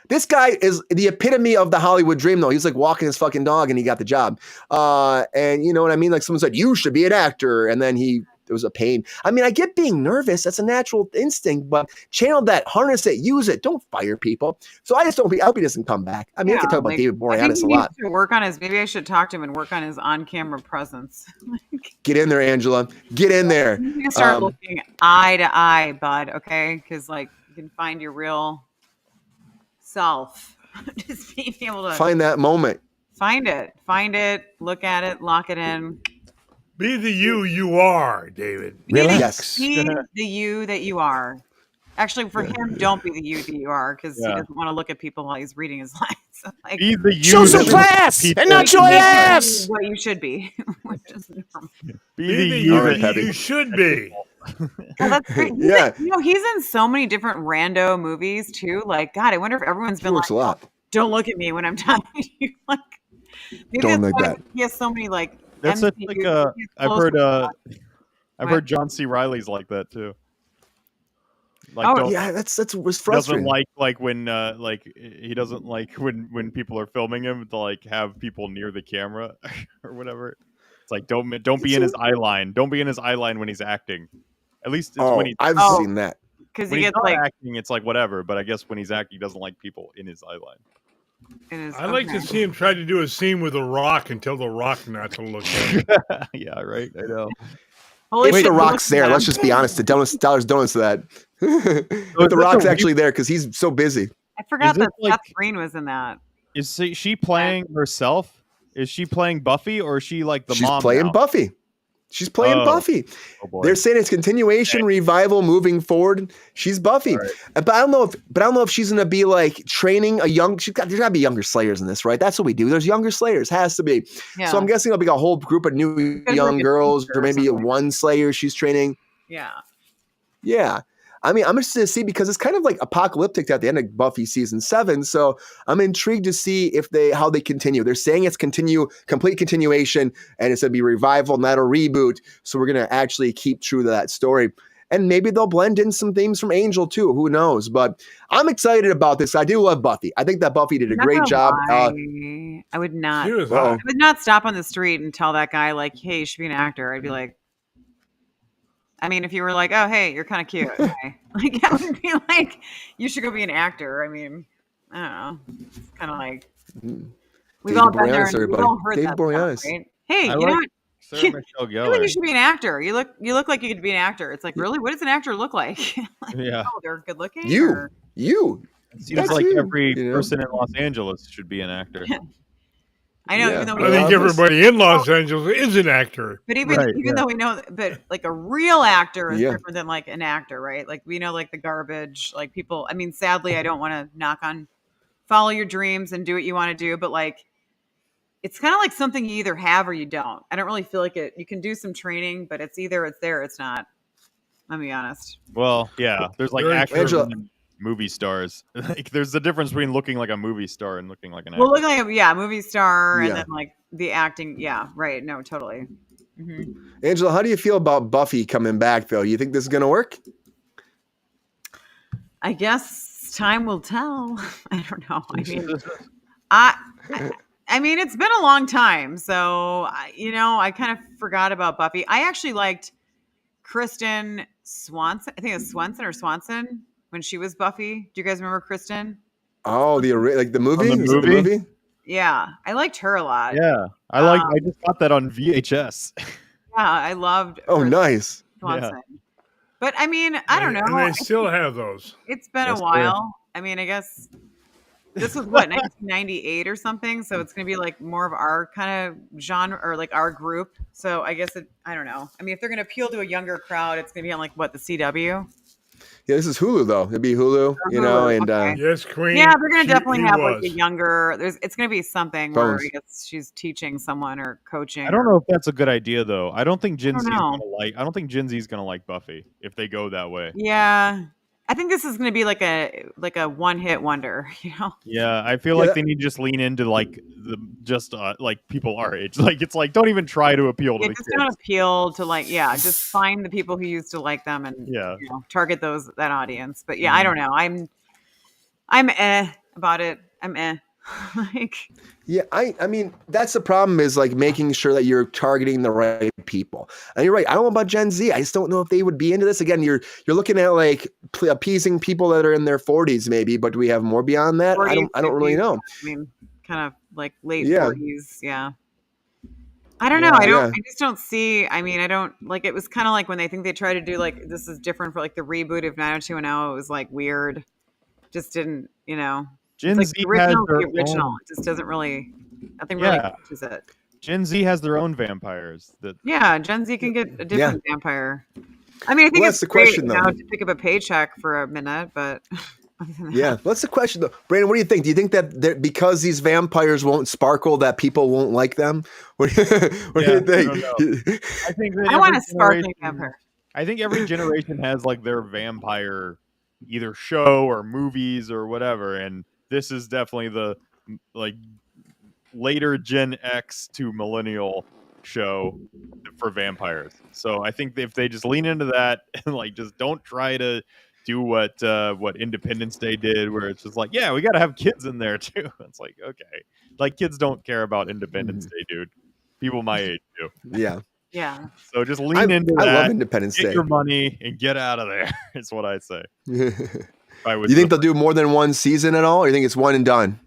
This guy is the epitome of the Hollywood dream, though. He's like walking his fucking dog and he got the job. And you know what I mean? Like someone said, you should be an actor. And then it was a pain. I mean, I get being nervous. That's a natural instinct, but channel that, harness it, use it. Don't fire people. So I hope he doesn't come back. I mean, I can talk about David Boreanaz a lot. Maybe I should talk to him and work on his on-camera presence. Get in there, Angela. Get in there. You can start looking eye to eye, bud, okay? Because you can find your real self. Just being able to find that moment. Find it, look at it, lock it in. Be the you are, David. Relax. Be the you that you are. Actually, for him, don't be the you that you are, because he doesn't want to look at people while he's reading his lines. Like, be the you. Show some class and not your ass. What you should be. Be the you should be. Oh, that's great. Yeah. He's in so many different rando movies too. Like, God, I wonder if everyone's been like, a lot. "Don't look at me when I'm talking to you." Like, don't like that. He has so many like. That's like I've heard John C. Reilly's like that too. Like, that's was frustrating. Doesn't like when he doesn't like when people are filming him to like have people near the camera or whatever. It's like don't be in his eye line. Don't be in his eye line when he's acting. At least it's when he's seen that. Because when he he's gets like acting, it's like whatever. But I guess when he's acting, he doesn't like people in his eye line. I like to see him try to do a scene with The Rock and tell The Rock not to look at him. Yeah, right. I know. If The Rock's there, let's just be honest. The dollars to that. But The Rock's actually there because he's so busy. I forgot that Seth Green was in that. Is she playing herself? Is she playing Buffy, or is she like the mom? She's playing Buffy. She's playing Buffy. Oh, they're saying it's continuation, revival, moving forward. She's Buffy, right. But I don't know if she's gonna be like training a young. There's gotta be younger Slayers in this, right? That's what we do. There's younger Slayers, has to be. Yeah. So I'm guessing it'll be a whole group of new young girls, or maybe one Slayer she's training. Yeah. Yeah. I mean, I'm interested to see because it's kind of like apocalyptic at the end of Buffy season 7. So I'm intrigued to see how they continue. They're saying it's complete continuation, and it's gonna be revival, not a reboot. So we're gonna actually keep true to that story. And maybe they'll blend in some themes from Angel too. Who knows? But I'm excited about this. I do love Buffy. I think that Buffy did a great job. I would not stop on the street and tell that guy like, "Hey, you should be an actor." I'd be like, I mean, if you were like, "Oh, hey, you're kind of cute," okay. Like that would be like, "You should go be an actor." I mean, I don't know. It's kind of like we've all been there. We've all heard that stuff, right? Hey, you know what? You should be an actor. You look like you could be an actor. It's like, really? What does an actor look like? Like, yeah. Oh, they're good looking. You. It seems like every person in Los Angeles should be an actor. I know. Yeah. Even though I think everybody in Los Angeles is an actor. But even though we know, but like a real actor is different than like an actor, right? Like we know, like the garbage, like people. I mean, sadly, I don't want to knock on, follow your dreams and do what you want to do, but like, it's kind of like something you either have or you don't. I don't really feel like it. You can do some training, but it's either it's there, or it's not. Let me be honest. Well, yeah, there's like actors and movie stars. Like, there's the difference between looking like a movie star and looking like an actor. Well, looking like a movie star, and then like the acting. Yeah, right. No, totally. Mm-hmm. Angela, how do you feel about Buffy coming back, though? You think this is gonna work? I guess time will tell. I don't know. I mean, it's been a long time, so I kind of forgot about Buffy. I actually liked Kristen Swanson. I think it was Swanson when she was Buffy. Do you guys remember Kristen? Oh, the movie? The movie? Yeah, I liked her a lot. Yeah, I just got that on VHS. Yeah, I loved. Oh, nice. Swanson. Yeah. But I mean, I don't know. And they still have those. It's been a while. True. I mean, I guess this was 1998 or something. So it's going to be like more of our kind of genre or like our group. So I guess I don't know. I mean, if they're going to appeal to a younger crowd, it's going to be on like the CW. Yeah, this is Hulu though. It'd be Hulu, and okay. Yes, Queen. Yeah, they're gonna definitely have like a younger. It's gonna be something where I guess she's teaching someone or coaching. I don't know if that's a good idea though. I don't think Gen Z's gonna like Buffy if they go that way. Yeah, I think this is gonna be like a one-hit wonder. Yeah, I feel like they need to just lean into like like people our age. Like it's like don't even try to appeal to the kids. Don't appeal to just find the people who used to like them and target that audience. But I don't know. I'm about it. I'm like. Yeah, I mean that's the problem is like making sure that you're targeting the right people. And you're right. I don't know about Gen Z. I just don't know if they would be into this. Again, you're looking at like appeasing people that are in their 40s maybe, but do we have more beyond that? 40s, I don't really know. I mean, kind of like late 40s. Yeah. I don't know. I just don't see. I mean, I don't like. It was kind of like when they think they try to do like this is different for like the reboot of 90210. It was like weird. Just didn't. Gen like Z the original. Own... It just doesn't really. Nothing really catches it. Gen Z has their own vampires. Gen Z can get a different vampire. I mean, I think it's the question, though to pick up a paycheck for a minute, but Yeah, what's the question though, Brandon? What do you think? Do you think that because these vampires won't sparkle, that people won't like them? What do you think? I think that I want a sparkling vampire. I think every generation has like their vampire, either show or movies or whatever, and this is definitely the like later Gen X to millennial show for vampires. So I think if they just lean into that and like just don't try to do what Independence Day did, where it's just like, yeah, we got to have kids in there too. It's like, okay, like kids don't care about Independence Day, dude. People my age do. Yeah. Yeah. So just lean into that. I love Independence Day. Get your money and get out of there. Is what I say. You think they'll do more than one season at all, or you think it's one and done?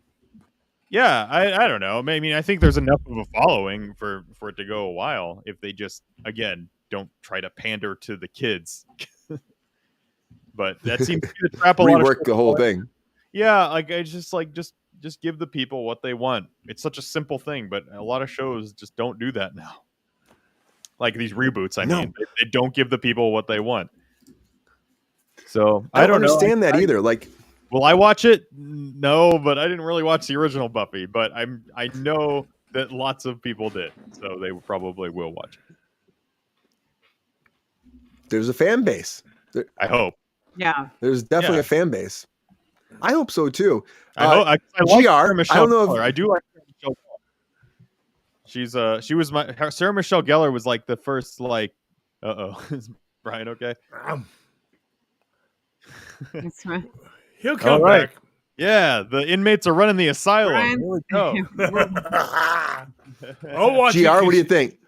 Yeah, I don't know. I mean, I think there's enough of a following for it to go a while if they just, again, don't try to pander to the kids. But that seems to be the trap a lot of rework the whole thing. Yeah, like I just give the people what they want. It's such a simple thing, but a lot of shows just don't do that now. Like these reboots, I mean, they don't give the people what they want. So I don't understand that either. Like, will I watch it? No, but I didn't really watch the original Buffy. But I know that lots of people did, so they probably will watch it. There's a fan base. I hope. Yeah. There's definitely a fan base. I hope so too. I love Sarah Michelle I don't know Gellar. I do like Sarah Michelle Gellar. She was Sarah Michelle Gellar was like the first like. Is Brian okay? He'll come back. Yeah, the inmates are running the asylum. Brian. Here we go. GR, what do you think?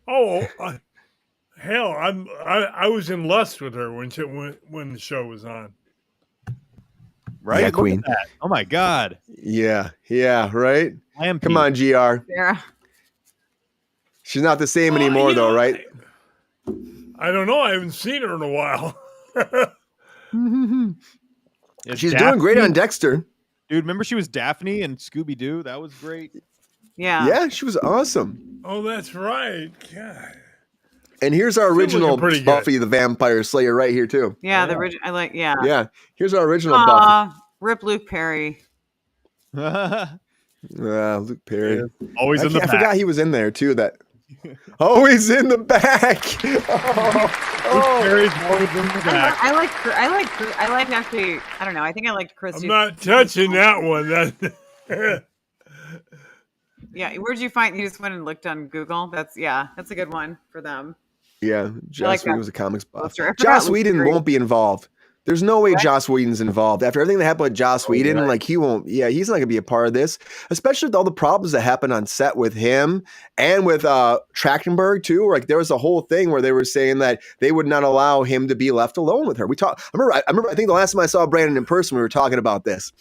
Oh, hell, I was in lust with her when the show was on. Right? Yeah, Queen. Oh my God. Yeah, right? Come on, GR. Yeah. She's not the same anymore, though, right? I don't know. I haven't seen her in a while. She's doing great on Dexter. Dude, remember she was Daphne in Scooby-Doo? That was great. Yeah. Yeah, she was awesome. Oh, that's right. God. And here's our original Buffy the Vampire Slayer right here, too. Yeah, the original. I like, yeah. Yeah, here's our original Buffy. Rip Luke Perry. Luke Perry. Always in the back. I forgot he was in there, too. Always in the back. Luke Perry's always in the back. I like actually, I don't know. I think I liked Kruse. I'm not touching that one. Yeah, where'd you find? You just went and looked on Google. That's a good one for them. Yeah, Joss Whedon was a comics buff. Joss Whedon won't be involved. There's no way Joss Whedon's involved. After everything that happened with Joss Whedon, like he won't. Yeah, he's not gonna be a part of this. Especially with all the problems that happened on set with him and with Trachtenberg too. Like there was a whole thing where they were saying that they would not allow him to be left alone with her. I remember. I think the last time I saw Brandon in person, we were talking about this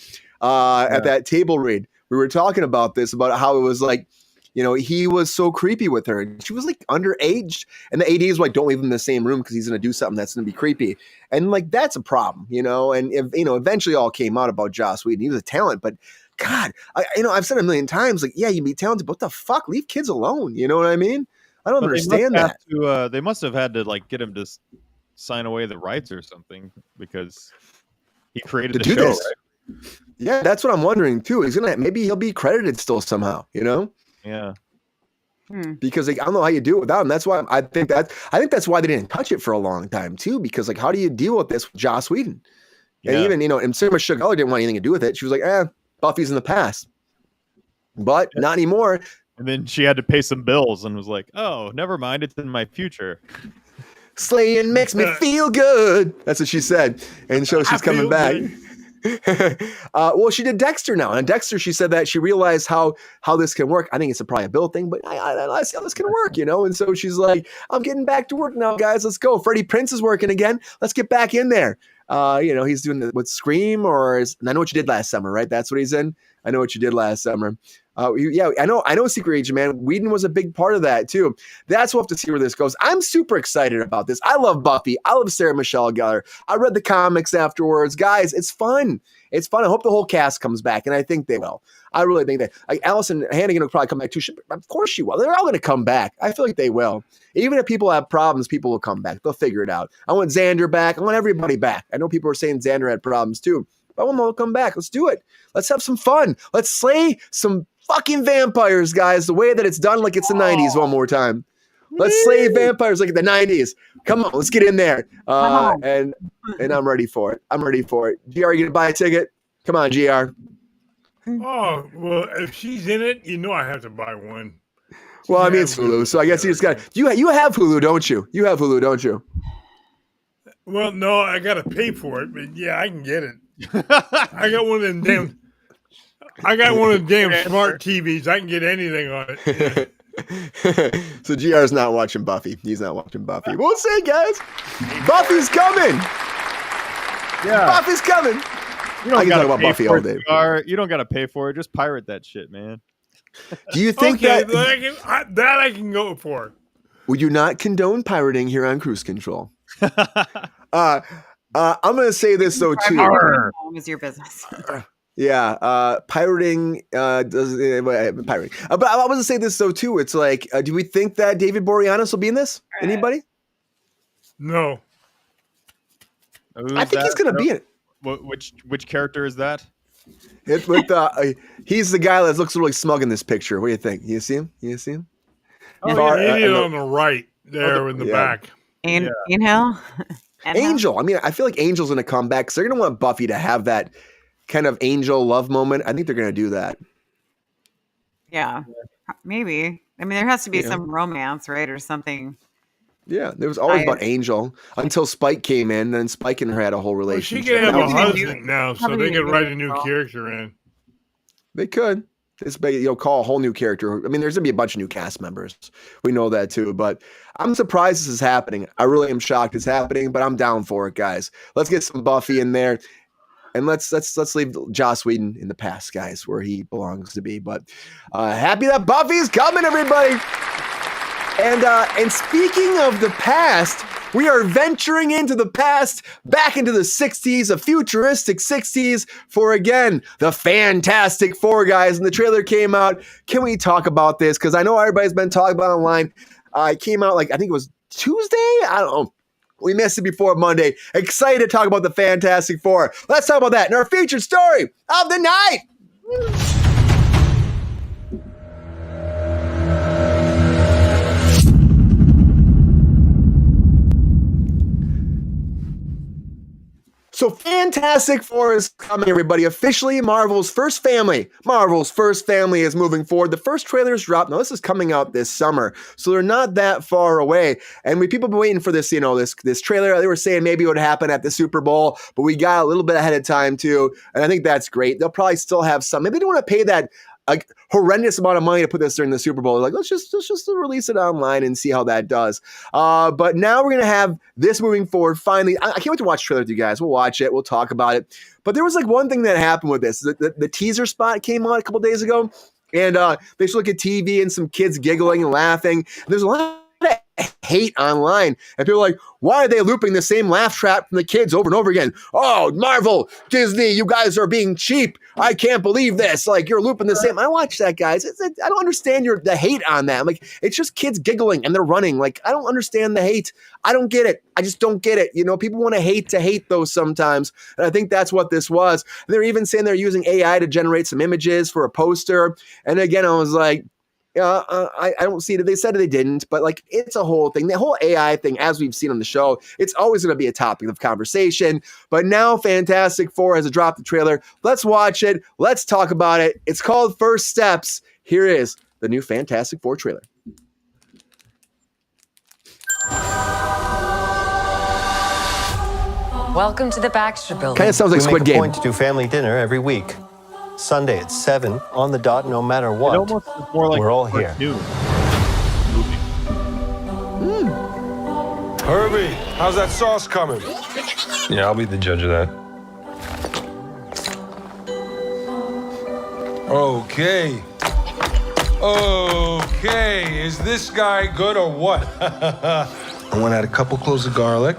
at that table read. We were talking about this, about how it was like, you know, he was so creepy with her. And she was like underage. And the AD was like, don't leave him in the same room because he's going to do something that's going to be creepy. And like, that's a problem, you know. And, eventually all came out about Joss Whedon. He was a talent. But God, I've said a million times, like, yeah, you can be talented, but what the fuck? Leave kids alone. You know what I mean? I don't understand that. They must have had to like get him to sign away the rights or something because he created the show, right? Yeah, that's what I'm wondering too. Maybe he'll be credited still somehow, you know? Yeah. Because like, I don't know how you do it without him. That's why I think that's why they didn't touch it for a long time too. Because like, how do you deal with this with Joss Whedon? And even and Sarah Michelle Gellar didn't want anything to do with it. She was like, Buffy's in the past, but not anymore. And then she had to pay some bills and was like, oh, never mind, it's in my future. Slaying makes me feel good. That's what she said. And so she's coming back. Well, she did Dexter now. And Dexter, she said that she realized how this can work. I think it's probably a bill thing, but I see how this can work, you know? And so she's like, I'm getting back to work now, guys. Let's go. Freddie Prinze is working again. Let's get back in there. He's doing it with Scream I Know What You Did Last Summer, right? That's what he's in. I Know What You Did Last Summer. Yeah, I know Secret Agent, man. Whedon was a big part of that, too. That's we'll have to see where this goes. I'm super excited about this. I love Buffy. I love Sarah Michelle Gellar. I read the comics afterwards. Guys, it's fun. It's fun. I hope the whole cast comes back, and I think they will. I really think that. Like, Allison Hannigan will probably come back, too. Of course she will. They're all going to come back. I feel like they will. Even if people have problems, people will come back. They'll figure it out. I want Xander back. I want everybody back. I know people are saying Xander had problems, too. But I want them all to come back. Let's do it. Let's have some fun. Let's slay some fucking vampires, guys, the way that it's done like it's the 90s one more time. Let's slay vampires like the 90s. Come on, let's get in there. And I'm ready for it. I'm ready for it. GR, you gonna buy a ticket? Come on, GR. Oh, well, if she's in it, you know I have to buy one. Well, I mean, it's Hulu, so I guess you just got you have Hulu, don't you? You have Hulu, don't you? Well, no, I got to pay for it, but yeah, I can get it. I got one of them damn smart TVs. I can get anything on it. Yeah. So GR's not watching Buffy. He's not watching Buffy. We'll see, guys. Buffy's coming. Yeah. Buffy's coming. I can talk about Buffy all day. You don't got to pay for it. Just pirate that shit, man. Do you think that I can go for? Would you not condone pirating here on Kruse Control? I'm going to say this, though, too. Home is your business. Yeah, pirating pirating. But I was going to say this, though, too. It's like, do we think that David Boreanaz will be in this? Anybody? No. I think he's going to be in it. Which character is that? It's with he's the guy that looks really smug in this picture. What do you think? You see him? Oh, the idiot on the right there in the back. Angel? Angel. I mean, I feel like Angel's going to come back because they're going to want Buffy to have that kind of Angel love moment. I think they're going to do that. Yeah, maybe. I mean, there has to be some romance, right, or something. Yeah, there was always about Angel until Spike came in. Then Spike and her had a whole relationship. Well, she can have a husband now, so they could write a new character in. They could. It's call a whole new character. I mean, there's gonna be a bunch of new cast members. We know that too. But I'm surprised this is happening. I really am shocked it's happening. But I'm down for it, guys. Let's get some Buffy in there, and let's leave Joss Whedon in the past, guys, where he belongs to be. But happy that Buffy's coming, everybody. And speaking of the past, we are venturing into the past, back into the 60s, a futuristic 60s for, again, the Fantastic Four, guys. And the trailer came out. Can we talk about this? Because I know everybody's been talking about it online. It came out, I think it was Tuesday? I don't know. We missed it before Monday. Excited to talk about the Fantastic Four. Let's talk about that in our featured story of the night. So Fantastic Four is coming, everybody. Officially, Marvel's first family. Marvel's first family is moving forward. The first trailers dropped. Now, this is coming out this summer, so they're not that far away. And people have been waiting for this, this trailer. They were saying maybe it would happen at the Super Bowl, but we got a little bit ahead of time, too. And I think that's great. They'll probably still have some. Maybe they don't want to pay that horrendous amount of money to put this during the Super Bowl. Like, let's just release it online and see how that does. But now we're going to have this moving forward. Finally, I can't wait to watch the trailer with you guys. We'll watch it. We'll talk about it. But there was one thing that happened with this. The teaser spot came out a couple days ago, and they just look at TV and some kids giggling and laughing. And there's a lot of hate online, and people are like, why are they looping the same laugh track from the kids over and over again? Oh, Marvel, Disney, you guys are being cheap. I can't believe this. You're looping the same. I watch that, guys. I don't understand the hate on that. It's just kids giggling and they're running. I don't understand the hate. I don't get it. I just don't get it. People want to hate those sometimes. And I think that's what this was. And they're even saying they're using AI to generate some images for a poster. And again, I was like, I don't see it. They said they didn't, but it's a whole thing. The whole AI thing, as we've seen on the show, it's always going to be a topic of conversation. But now Fantastic Four has dropped the trailer. Let's watch it. Let's talk about it. It's called First Steps. Here is the new Fantastic Four trailer. Welcome to the Baxter Building. Kind of sounds like Squid Game. We make a point to do family dinner every week. Sunday at 7 on the dot, no matter what. It almost is more like we're all here. Herbie, how's that sauce coming? Yeah, I'll be the judge of that. Okay. Okay, is this guy good or what? I want to add a couple cloves of garlic.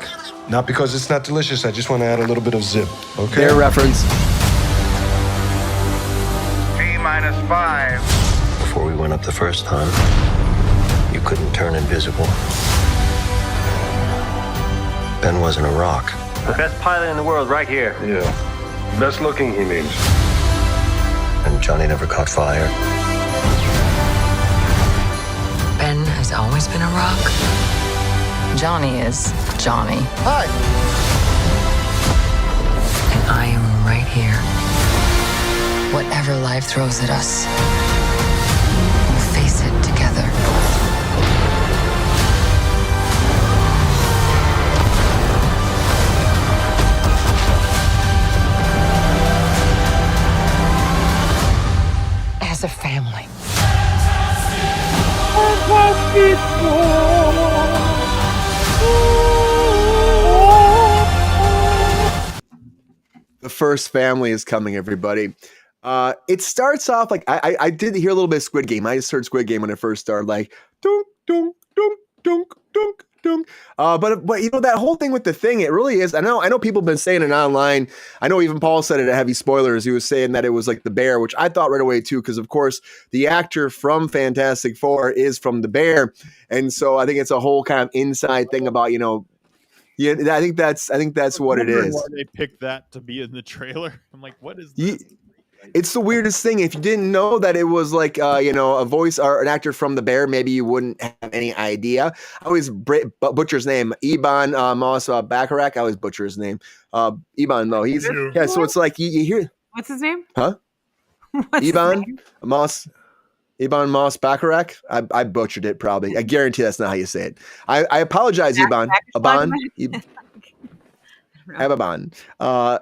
Not because it's not delicious, I just want to add a little bit of zip, okay? Their reference. T-5. Before we went up the first time, you couldn't turn invisible. Ben wasn't a rock. The best pilot in the world right here. Yeah. Best looking, he means. And Johnny never caught fire. Ben has always been a rock. Johnny is Johnny. Hi. And I am right here. Whatever life throws at us, we'll face it together. As a family. The first family is coming, everybody. It starts off like I did hear a little bit of Squid Game. I just heard Squid Game when it first started, like dunk dunk dunk dunk dunk dunk. But you know that whole thing with the thing, it really is. I know people have been saying it online. I know even Paul said it at Heavy Spoilers. He was saying that it was like the bear, which I thought right away too, because of course the actor from Fantastic Four is from the bear, and so I think it's a whole kind of inside thing about Yeah, I think that's what it is. Why they picked that to be in the trailer? I'm like, what is this? It's the weirdest thing. If you didn't know that it was like a voice or an actor from the bear, maybe you wouldn't have any idea. I always butcher his name, Iban Moss Bacharach. I always butcher his name. Iban though, he's So it's like you hear. What's his name? Huh? What's Iban his name? Moss. Iban Moss Bacharach. I butchered it probably. I guarantee that's not how you say it. I apologize, Iban. Ababan.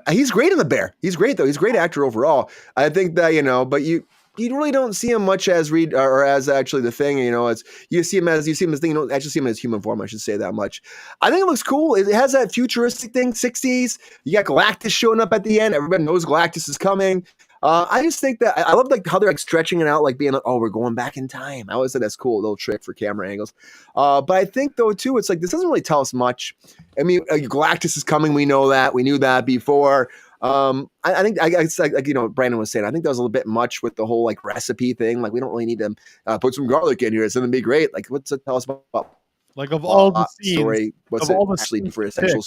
He's great in the bear. He's great though. He's a great actor overall. I think that but you really don't see him much as Reed or as actually the thing. It's you see him as thing. You don't actually see him in his human form. I should say that much. I think it looks cool. It has that futuristic thing, 60s. You got Galactus showing up at the end. Everybody knows Galactus is coming. I just think that I love like how they're like stretching it out, like being like, oh, we're going back in time. I always said that's cool, a little trick for camera angles. But I think though too, it's like this doesn't really tell us much. I mean, Galactus is coming. We know that. We knew that before. I think it's like Brandon was saying. I think that was a little bit much with the whole like recipe thing. Like we don't really need to put some garlic in here. It's gonna be great. Like what's it tell us about? Like of all the scenes, story, what's it actually for essential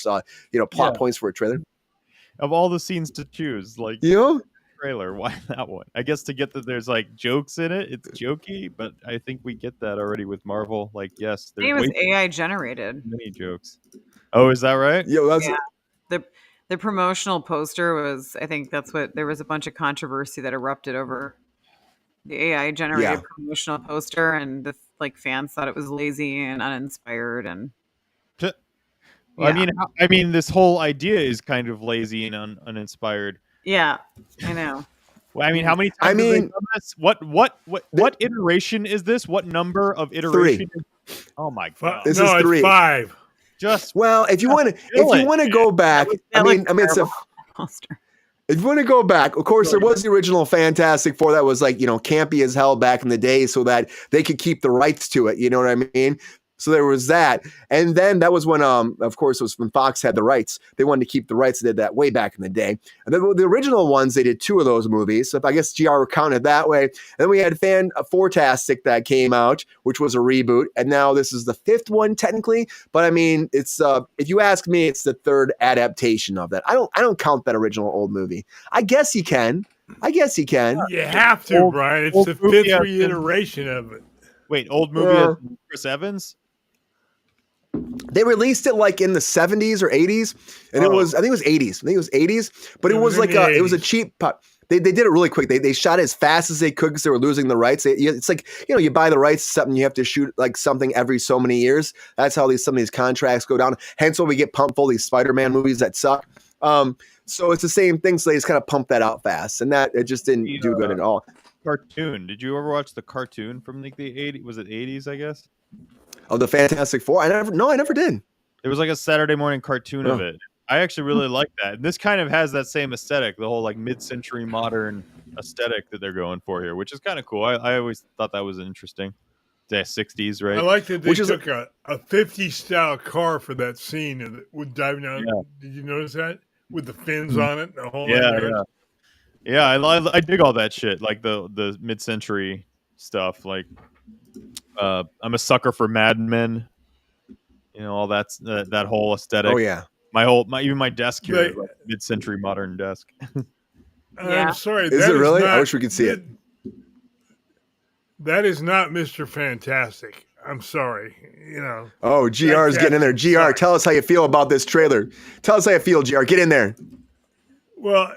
plot points for a trailer? Of all the scenes to choose, like trailer, why that one? I guess to get that there's like jokes in it, it's jokey, but I think we get that already with Marvel. Like, yes, it was AI generated. Many jokes. Oh, is that right? The promotional poster was, I think there was a bunch of controversy that erupted over the AI generated promotional poster, and the fans thought it was lazy and uninspired and. I mean, this whole idea is kind of lazy and uninspired. Yeah, I know. Well, I mean, how many times have they done this? What iteration is this? What number of iteration? 3. Oh my god! This is 3. It's 5. If you want to go back, it's a poster. If you want to go back, of course, there was the original Fantastic Four that was like campy as hell back in the day, so that they could keep the rights to it. You know what I mean? So there was that. And then that was when, of course, it was when Fox had the rights. They wanted to keep the rights. They did that way back in the day. And then the original ones, they did 2 of those movies. So I guess GR counted that way. And then we had Fantastic that came out, which was a reboot. And now this is the 5th one, technically. But I mean, it's if you ask me, it's the 3rd adaptation of that. I don't count that original old movie. I guess you can. You have to, Brian. It's the 5th reiteration of it. Wait, old movie Chris Evans? They released it like in the 70s or 80s, and I think it was 80s. But it was like it was a cheap. They did it really quick. They shot it as fast as they could because they were losing the rights. It's like you buy the rights to something, you have to shoot like something every so many years. That's how some of these contracts go down. Hence why we get pumped full of these Spider-Man movies that suck. So it's the same thing. So they just kind of pump that out fast, and that it just didn't do good at all. Cartoon. Did you ever watch the cartoon from like the 80s? Was it 80s? I guess. Oh, the Fantastic Four? I never did. There was like a Saturday morning cartoon of it. I actually really like that. And this kind of has that same aesthetic, the whole like mid-century modern aesthetic that they're going for here, which is kind of cool. I always thought that was interesting. The 60s, right? I like that they took a 50s style car for that scene with diving out. Yeah. Did you notice that? With the fins on it, the whole yeah. I dig all that shit, like the mid-century stuff. Like, I'm a sucker for Mad Men. You know, all that whole aesthetic. Oh yeah, even my desk here, is like mid-century modern desk. I'm sorry. Is it really? I wish we could see it. That is not Mr. Fantastic. I'm sorry. You know. Oh, GR is getting in there. GR, tell us how you feel about this trailer. Tell us how you feel, GR. Get in there. Well,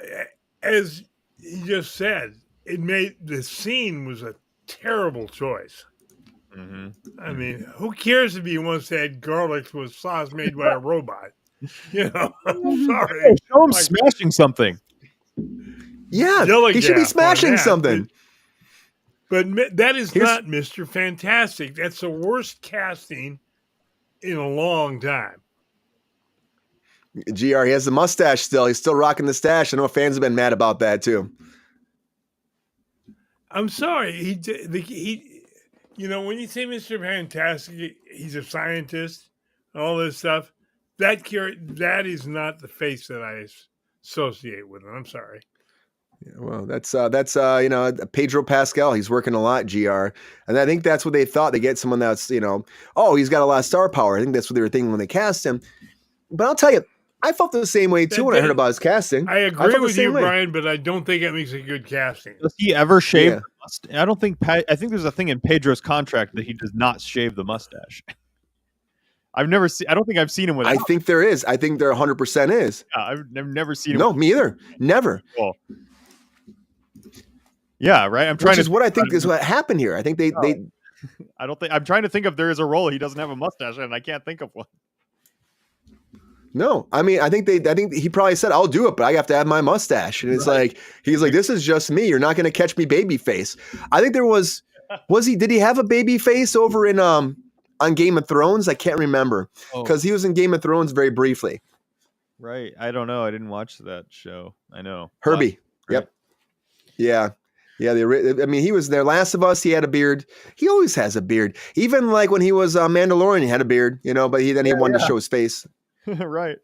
as he just said, the scene was a terrible choice. Mm-hmm. I mean, who cares if he wants to add garlic to a sauce made by a robot? You know, I'm sorry. Hey, show him smashing something. Yeah, he should be smashing something. But that is not Mr. Fantastic. That's the worst casting in a long time. GR, he has the mustache still. He's still rocking the stash. I know fans have been mad about that too. I'm sorry. He you know, when you say Mr. Fantastic, he's a scientist, all this stuff. That is not the face that I associate with him. I'm sorry. Yeah, well, that's you know, Pedro Pascal. He's working a lot, GR, and I think that's what they thought. They get someone that's, you know, oh, he's got a lot of star power. I think that's what they were thinking when they cast him. But I'll tell you, I felt the same way too when I heard about his casting. I agree with you, Brian, but I don't think it makes a good casting. Does he ever shave the mustache? I don't think. I think there's a thing in Pedro's contract that he does not shave the mustache. I've never seen. I don't think I've seen him with. I think there is. I think there 100% is. Yeah, I've never seen him. No, me either. Never. Cool. Yeah, right. Which is what I think is what happened here. I think they. I don't think. I'm trying to think if there is a role he doesn't have a mustache, and I can't think of one. No, I mean, I think he probably said, "I'll do it, but I have to have my mustache." And it's like he's like, "This is just me. You're not going to catch me baby face." I think there was he? Did he have a baby face over in on Game of Thrones? I can't remember because he was in Game of Thrones very briefly. Right. I don't know. I didn't watch that show. I know Herbie. Right. Yep. Yeah. Yeah, I mean, he was there. Last of Us, he had a beard. He always has a beard. Even like when he was Mandalorian, he had a beard, you know, but he wanted to show his face. Right.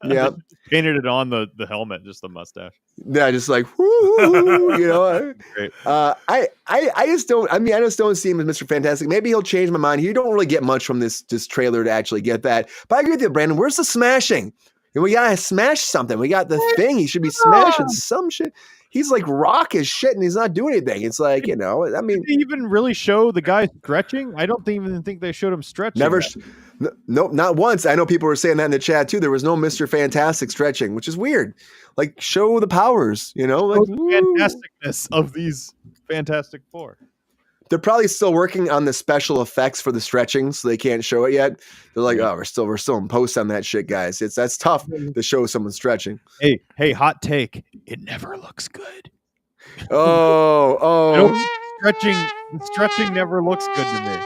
Yeah. Painted it on the helmet, just the mustache. Yeah, just like, whoo, you know. Great. I just don't see him as Mr. Fantastic. Maybe he'll change my mind. You don't really get much from this trailer to actually get that. But I agree with you, Brandon. Where's the smashing? And we got to smash something. We got the thing. He should be smashing some shit. He's like rock his shit and he's not doing anything. It's like, you know, I mean. Did they even really show the guy stretching? I don't even think they showed him stretching. Never. Nope, not once. I know people were saying that in the chat too. There was no Mr. Fantastic stretching, which is weird. Like, show the powers, you know? Like, the fantasticness of these Fantastic Four. They're probably still working on the special effects for the stretching, so they can't show it yet. They're like, oh, we're still in post on that shit, guys. That's tough to show someone stretching. Hey, hot take. It never looks good. Oh. The stretching never looks good to me.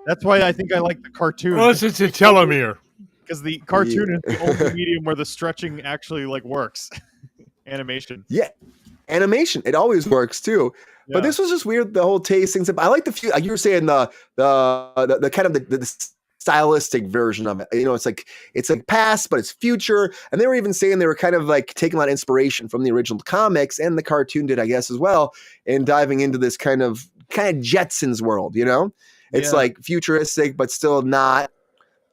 That's why I think I like the cartoon. Unless it's a telomere. Because the cartoon is the only medium where the stretching actually like works. Animation. Yeah. Animation. It always works too. Yeah. But this was just weird, the whole tasting. I like like you were saying the kind of the stylistic version of it. You know, it's like past, but it's future. And they were even saying they were kind of like taking a lot of inspiration from the original comics, and the cartoon did, I guess, as well, and diving into this kind of Jetsons world, you know? It's like futuristic, but still not.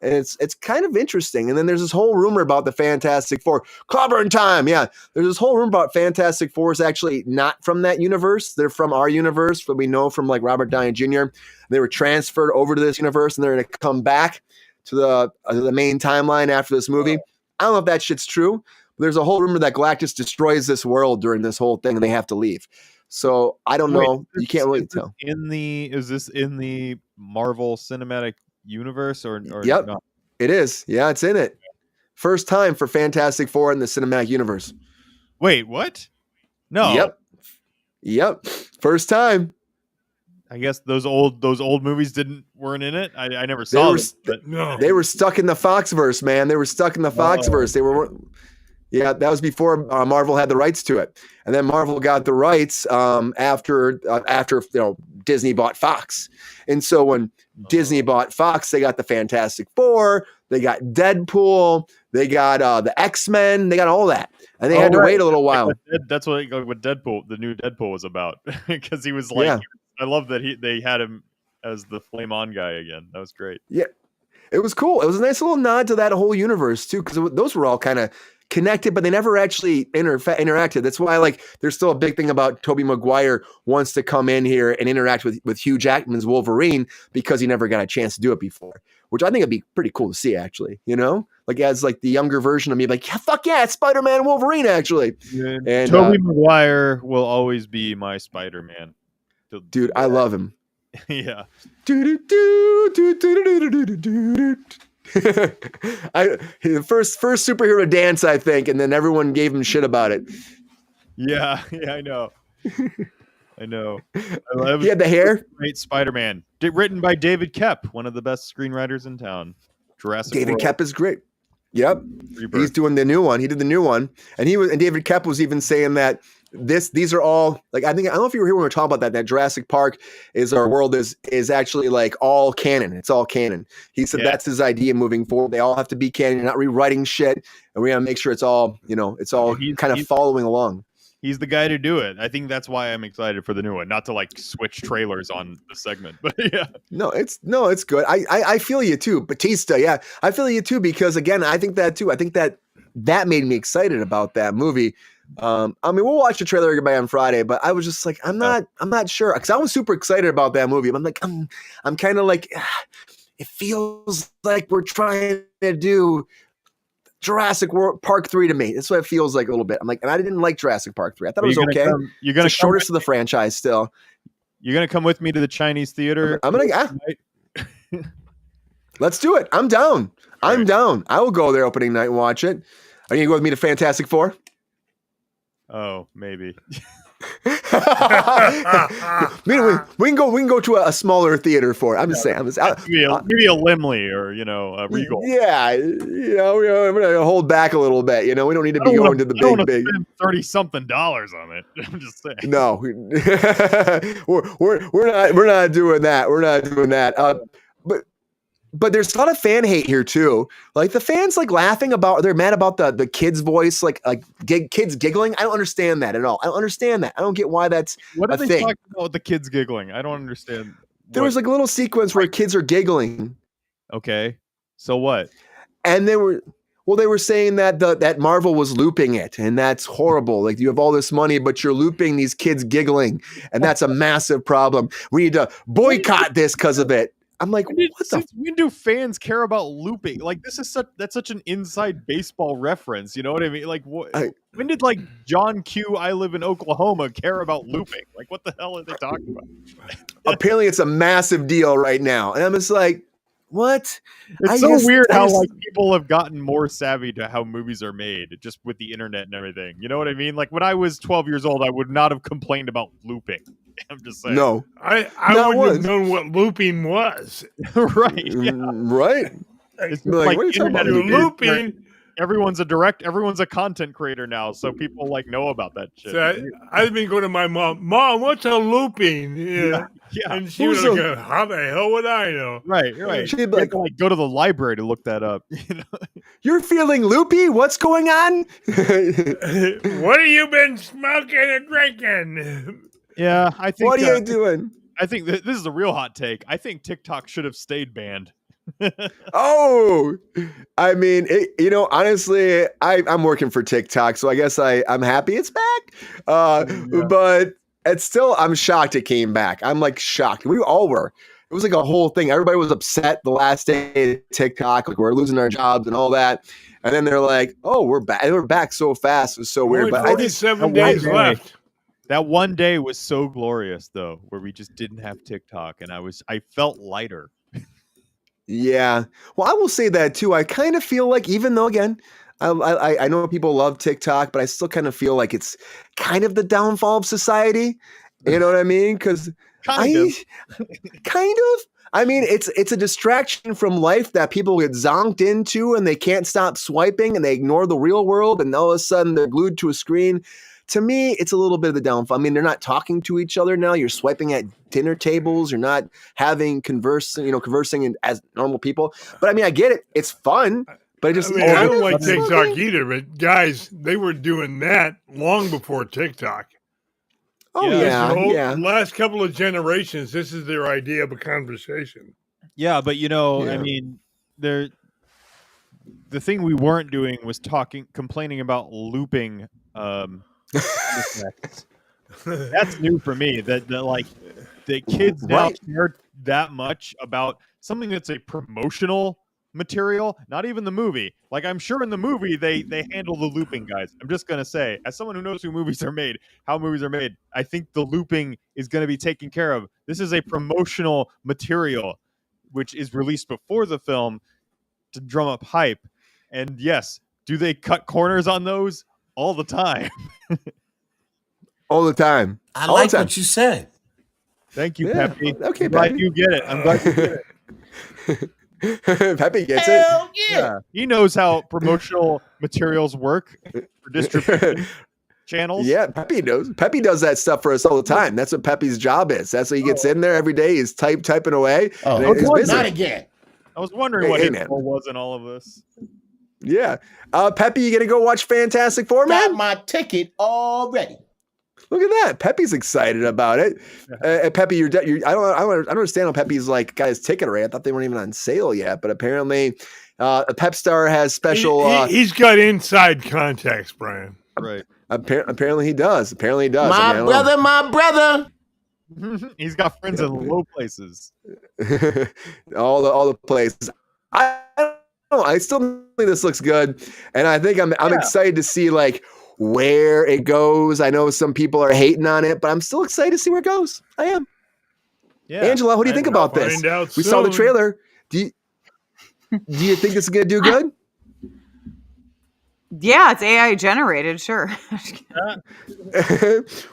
And it's kind of interesting. And then there's this whole rumor about the Fantastic Four. Clobbering time, yeah. There's this whole rumor about Fantastic Four is actually not from that universe. They're from our universe, but we know from like Robert Downey Jr. They were transferred over to this universe, and they're going to come back to the main timeline after this movie. I don't know if that shit's true, but there's a whole rumor that Galactus destroys this world during this whole thing, and they have to leave. So I don't know. You can't really tell. Is this in the Marvel Cinematic Universe or yep, not? It is. Yeah, it's in it. First time for Fantastic Four in the Cinematic Universe. Wait, what? No. Yep. First time. I guess those old movies weren't in it. I never saw them. No. They were stuck in the Foxverse, man. They were stuck in the Foxverse. They were. Yeah, that was before Marvel had the rights to it, and then Marvel got the rights after Disney bought Fox. And so when Disney bought Fox, they got the Fantastic Four, they got Deadpool, they got the X-Men, they got all that, and they had to wait a little while. That's what Deadpool, the new Deadpool, was about, because he was like, I love that they had him as the Flame On guy again. That was great. Yeah, it was cool. It was a nice little nod to that whole universe too, because those were all kind of connected, but they never actually interacted. That's why there's still a big thing about Tobey Maguire wants to come in here and interact with Hugh Jackman's Wolverine, because he never got a chance to do it before, which I think would be pretty cool to see, actually, as the younger version of me, yeah, fuck yeah, it's Spider-Man and Wolverine, actually. Yeah, and Tobey Maguire will always be my Spider-Man. Dude, I love him. Yeah. The first superhero dance, I think, and then everyone gave him shit about it. Yeah, I know. I know. He had the hair. Great Spider-Man, written by David Koepp, one of the best screenwriters in town. David Koepp is great. Yep, Rebirth. He's doing the new one. He did the new one, and David Koepp was even saying that these are all I don't know if you were here when we were talking about that Jurassic Park our world is actually all canon. It's all canon. He said that's his idea moving forward. They all have to be canon. You're not rewriting shit, and we gotta make sure it's all kind of following along. He's the guy to do it. I think that's why I'm excited for the new one. Not to switch trailers on the segment, but yeah. No, it's good. I feel you too, Batista. Yeah, I feel you too, because again, I think that too. I think that made me excited about that movie. We'll watch the trailer again on Friday, but I was just I'm not sure, because I was super excited about that movie. But I'm kind of it feels like we're trying to do Jurassic Park 3 to me. That's what it feels like a little bit. And I didn't like Jurassic Park 3. I thought it was okay. It's the shortest of the franchise still. You're gonna come with me to the Chinese theater? Let's do it. I'm down. I'm down. I will go there opening night and watch it. Are you gonna go with me to Fantastic Four? Oh, maybe. We can go to a smaller theater for it. I'm just saying. Maybe a Limley or a Regal. Yeah, we're gonna hold back a little bit. We don't need to be going to the big. Spend $30-something on it. I'm just saying. No, we're not doing that. We're not doing that. But there's a lot of fan hate here too. The fans laughing about, they're mad about the kid's voice, kids giggling. I don't understand that at all. I don't understand that. I don't get why that's what are a they thing. talking about with the kids giggling? I don't understand. There was a little sequence where kids are giggling. Okay, so what? And they were saying that that Marvel was looping it, and that's horrible. You have all this money, but you're looping these kids giggling, and that's a massive problem. We need to boycott this because of it. I'm what the? When do fans care about looping? That's such an inside baseball reference. You know what I mean? When did John Q. I Live in Oklahoma care about looping? What the hell are they talking about? Apparently, it's a massive deal right now, and I'm just what? It's weird how people have gotten more savvy to how movies are made just with the internet and everything. You know what I mean? When I was 12 years old, I would not have complained about looping. I'm just saying. No, I wouldn't have known what looping was. Right. Yeah. Right. It's what are you talking about? Looping. Everyone's a content creator now, so people know about that shit. So I've been going to my mom. Mom, what's a looping? Yeah. And she was like, how the hell would I know? Right. She'd be go to the library to look that up. You're feeling loopy? What's going on? What have you been smoking and drinking? Yeah, I think. What are you doing? I think this is a real hot take. I think TikTok should have stayed banned. Oh, I mean, honestly, I'm working for TikTok, so I guess I'm happy it's back. But it's still, I'm shocked it came back. I'm shocked. We all were. It was a whole thing. Everybody was upset the last day of TikTok, we're losing our jobs and all that. And then they're oh, we're back. And we're back so fast. It was so weird. But 47 days left. That one day was so glorious, though, where we just didn't have TikTok, and I felt lighter. Yeah. Well, I will say that too. I kind of feel even though, again, I know people love TikTok, but I still kind of feel it's kind of the downfall of society. You know what I mean? Because kind of. I mean, it's a distraction from life that people get zonked into and they can't stop swiping and they ignore the real world and all of a sudden they're glued to a screen. To me, it's a little bit of the downfall. I mean, they're not talking to each other now. You're swiping at dinner tables. You're not having conversing as normal people. But I mean, I get it. It's fun. But it just I don't like TikTok either. But guys, they were doing that long before TikTok. Oh, yeah. Last couple of generations, this is their idea of a conversation. Yeah, but I mean, the thing we weren't doing was complaining about looping. That's new for me. That like the kids now care that much about something that's a promotional material, not even the movie. Like, I'm sure in the movie they handle the looping, guys. I'm just gonna say, as someone who knows how movies are made, I think the looping is going to be taken care of. This is a promotional material which is released before the film to drum up hype. And yes, do they cut corners on those all the time? All the time. I like what you said. Thank you, Peppy. Okay, I'm glad Peppy. you get it. I'm glad you get it. Peppy gets Hell it. Yeah. He knows how promotional materials work for distribution channels. Yeah, Peppy knows. Peppy does that stuff for us all the time. That's what Peppy's job is. That's what he gets in there every day. He's typing away. Oh, not again. I was wondering what his role was in all of this. Yeah. Peppy, you gonna go watch Fantastic Four, man? Got my ticket already. Look at that. Peppy's excited about it. Peppy, I don't understand how Peppy's like got his ticket already. I thought they weren't even on sale yet, but apparently Pep Star has special. He's got inside contacts, Brian. Right. Apparently he does. My brother. He's got friends in low places. all the places. I don't know. I still think this looks good, and I think I'm excited to see like where it goes. I know some people are hating on it, but I'm still excited to see where it goes. I am. Yeah. Angela, what do you think about this? We saw the trailer. Do you think this is gonna do good? Yeah, it's AI generated, sure.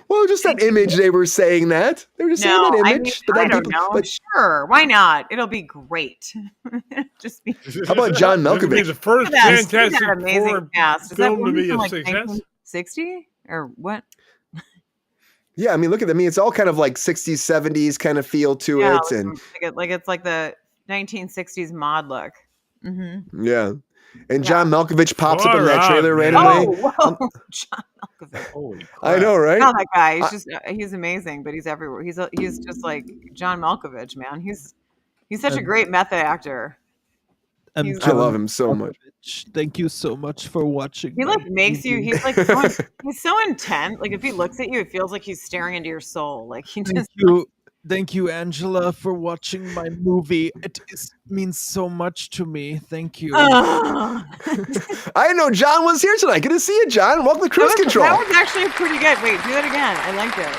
Well, just that image, they were saying that. They were just saying that image. I don't know. Sure, why not? It'll be great. Just be. How about John Malkovich? He's the first Fantastic amazing Four cast. Is that film to be a like success. 1960 or what? Yeah, I mean, look at them. I mean, it's all kind of like 60s, 70s kind of feel to it, and it's like the 1960s mod look. Mm-hmm. Yeah. And John Malkovich pops up in that trailer randomly. Oh, John Malkovich. Holy crap. I know, right? Not that guy. He's amazing, but he's everywhere. He's just like John Malkovich, man. He's such a great method actor. I love him so much. Thank you so much for watching. He like makes you. He's like he's so intent. Like if he looks at you, it feels like he's staring into your soul. Like he just. Thank you, Angela, for watching my movie. It means so much to me. Thank you. I know John was here tonight. Good to see you, John. Welcome to Kruse Control. That was actually pretty good. Wait, do that again. I liked it.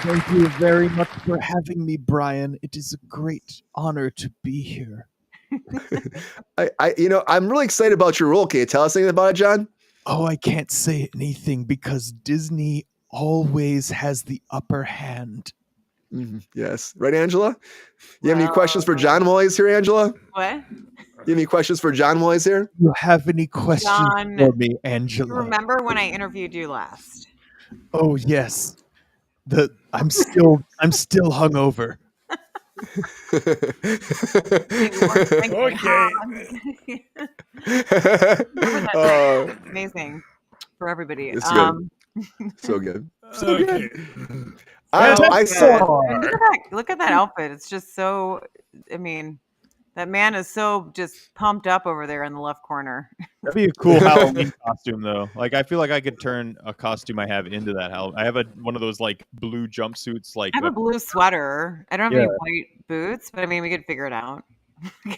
Thank you very much for having me, Brian. It is a great honor to be here. I'm really excited about your role. Can you tell us anything about it, John? Oh, I can't say anything because Disney always has the upper hand. Mm-hmm. Yes. Right, Angela? You have any questions for John while he's here, Angela? What? You have any questions for John while he's here? You have any questions for me, Angela? Remember when I interviewed you last? Oh, yes. I'm still hungover. Okay. Amazing for everybody. It's good. So good. So good. Look at that outfit. It's just so. I mean, that man is so just pumped up over there in the left corner. That'd be a cool Halloween costume, though. Like, I feel like I could turn a costume I have into that. I have one of those like blue jumpsuits. Like I have a blue sweater. I don't have any white boots, but I mean, we could figure it out.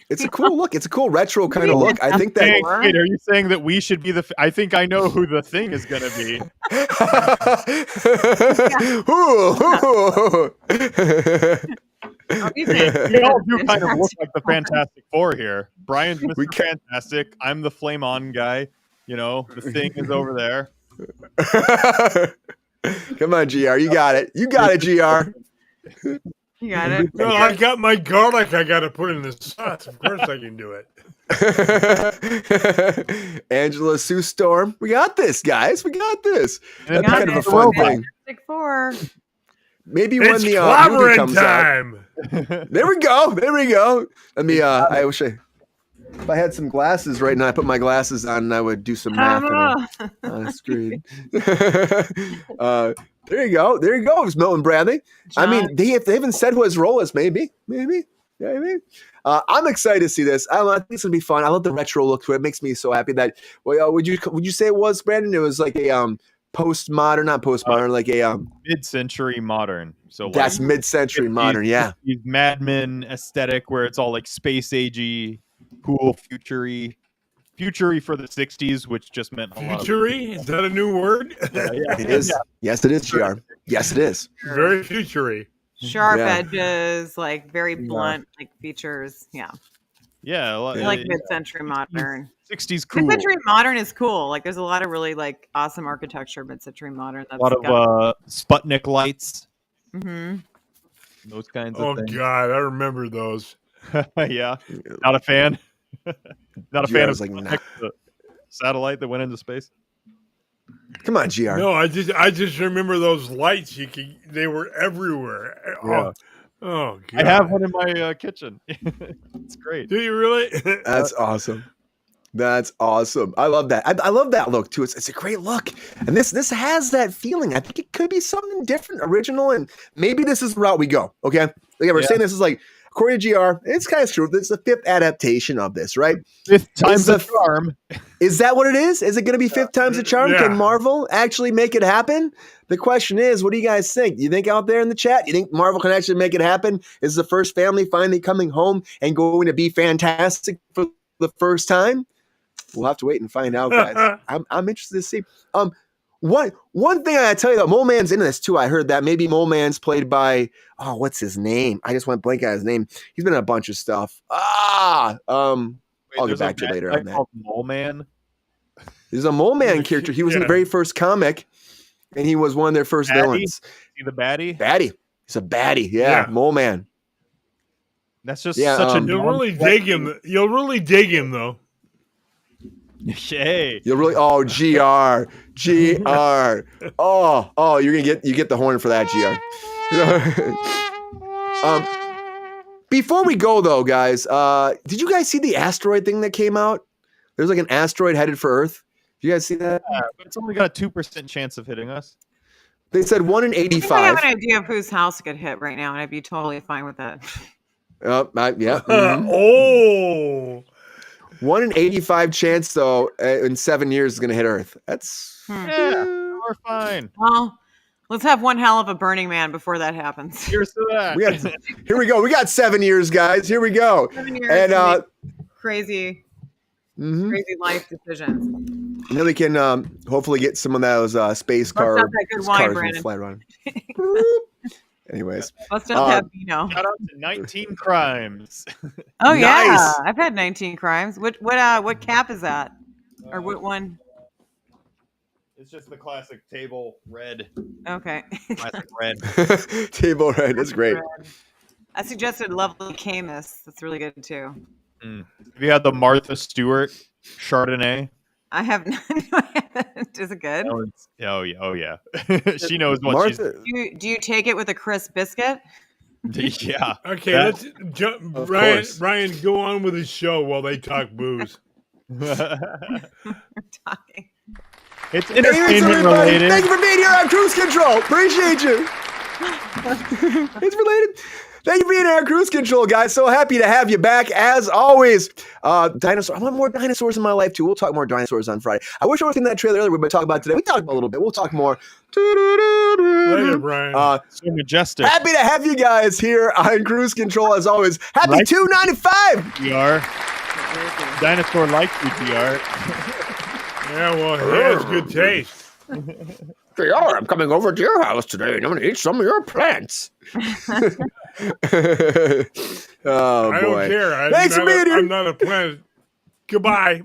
It's a cool look. It's a cool retro kind of look. I think that. Wait, are you saying that we should be I think I know who the Thing is going to be. We all do kind of look like the Fantastic Four here. Brian's Mr. Fantastic. I'm the Flame On guy. The Thing is over there. Come on, GR. You got it. You got it, GR. You got it. No, I got my garlic. I got to put in the sauce. Of course, I can do it. Angela Sue Storm, we got this, guys. We got this. That's got kind of a it. fun thing. Fantastic Four. Maybe It's when the movie comes time. out. There we go. There we go. Let me. I wish if I had some glasses right now, I put my glasses on and I would do some math on a screen. There you go. There you go. It's Milton Bradley. John. I mean, they haven't said who his role is. Maybe. I'm excited to see this. I don't know. I think it's gonna be fun. I love the retro look to it. It makes me so happy that. Well, would you say it was, Brandon? It was like a postmodern, not postmodern, like a mid-century modern. So that's like, mid-century modern. Yeah, Mad Men aesthetic where it's all like space agey, cool, futury for the 60s, which just meant a lot. Futury? Is that a new word? Yeah. It is. Yeah. Yes, it is, GR. Yes, it is. Very futury. Sharp edges, like very blunt, like features. Yeah. Yeah, like mid-century modern. 60s cool. Mid-century modern is cool. Like there's a lot of really like awesome architecture. Mid-century modern. That's a lot of Sputnik lights. Mm-hmm. Those kinds of things. Oh God, I remember those. Yeah, not a fan. Not a fan of like the satellite that went into space. Come on, GR. No, I just remember those lights. They were everywhere. Yeah. Oh God. I have one in my kitchen. It's great. Do you really? That's awesome. That's awesome. I love that. I love that look too. It's a great look, and this has that feeling. I think it could be something different, original, and maybe this is the route we go. Okay, like we're saying, this is like. According to GR, it's kind of true. It's the 5th adaptation of this, right? 5th time's the charm. Is that what it is? Is it going to be 5th time's the charm? Yeah. Can Marvel actually make it happen? The question is, what do you guys think? You think out there in the chat, you think Marvel can actually make it happen? Is the first family finally coming home and going to be fantastic for the first time? We'll have to wait and find out, guys. I'm interested to see. One thing I gotta tell you though, Mole Man's into this too. I heard that maybe Mole Man's played by what's his name? I just went blank on his name. He's been in a bunch of stuff. I'll get back to you later on that. Mole Man. There's a Mole Man character. He was in the very first comic, and he was one of their first villains. Is he the baddie? Baddie. He's a baddie. Yeah. Mole Man. That's just such a. You'll really dig him. You'll really dig him though. Yay! You'll really GR. Oh, you get the horn for that, GR. Before we go though, guys, did you guys see the asteroid thing that came out? There's like an asteroid headed for Earth. Did you guys see that? Yeah, but it's only got a 2% chance of hitting us. They said 1 in 85. I have an idea of whose house could hit right now, and I'd be totally fine with that. Yeah. Mm-hmm. Oh. 1 in 85 chance, though, in 7 years is going to hit Earth. That's we're fine. Well, let's have one hell of a Burning Man before that happens. Here's to that. Here we go. We got 7 years, guys. Here we go. 7 years. And crazy life decisions. And then we can hopefully get some of those space cars fly around. Anyways, must not have Vino. Shout out to 19 Crimes. Oh yeah, Nice. I've had 19 Crimes. What cap is that, or what one? It's just the classic table red. Okay. Classic red. Table red. That's great. I suggested Lovely Camus. That's really good too. Have you had the Martha Stewart Chardonnay? I have not. Is it good? Oh yeah. She knows what Martha, Do you take it with a crisp biscuit? Yeah. Okay, let's jump. Ryan, go on with his show while they talk booze. We're talking. It's entertainment related. Thank you for being here on Kruse Control. Appreciate you. It's related. Thank you for being here on Kruse Control, guys. So happy to have you back, as always. Dinosaur. I want more dinosaurs in my life, too. We'll talk more dinosaurs on Friday. I wish I would have seen that trailer earlier we've been talking about today. We talked about a little bit. We'll talk more. Later, Brian. So majestic. Happy to have you guys here on Kruse Control, as always. Happy 295. We are. Dinosaur like GR. Yeah, well, he has good taste. JR, I'm coming over to your house today and I'm going to eat some of your plants. Oh, I boy. don't care. Thanks for being here. I'm not a plant Goodbye.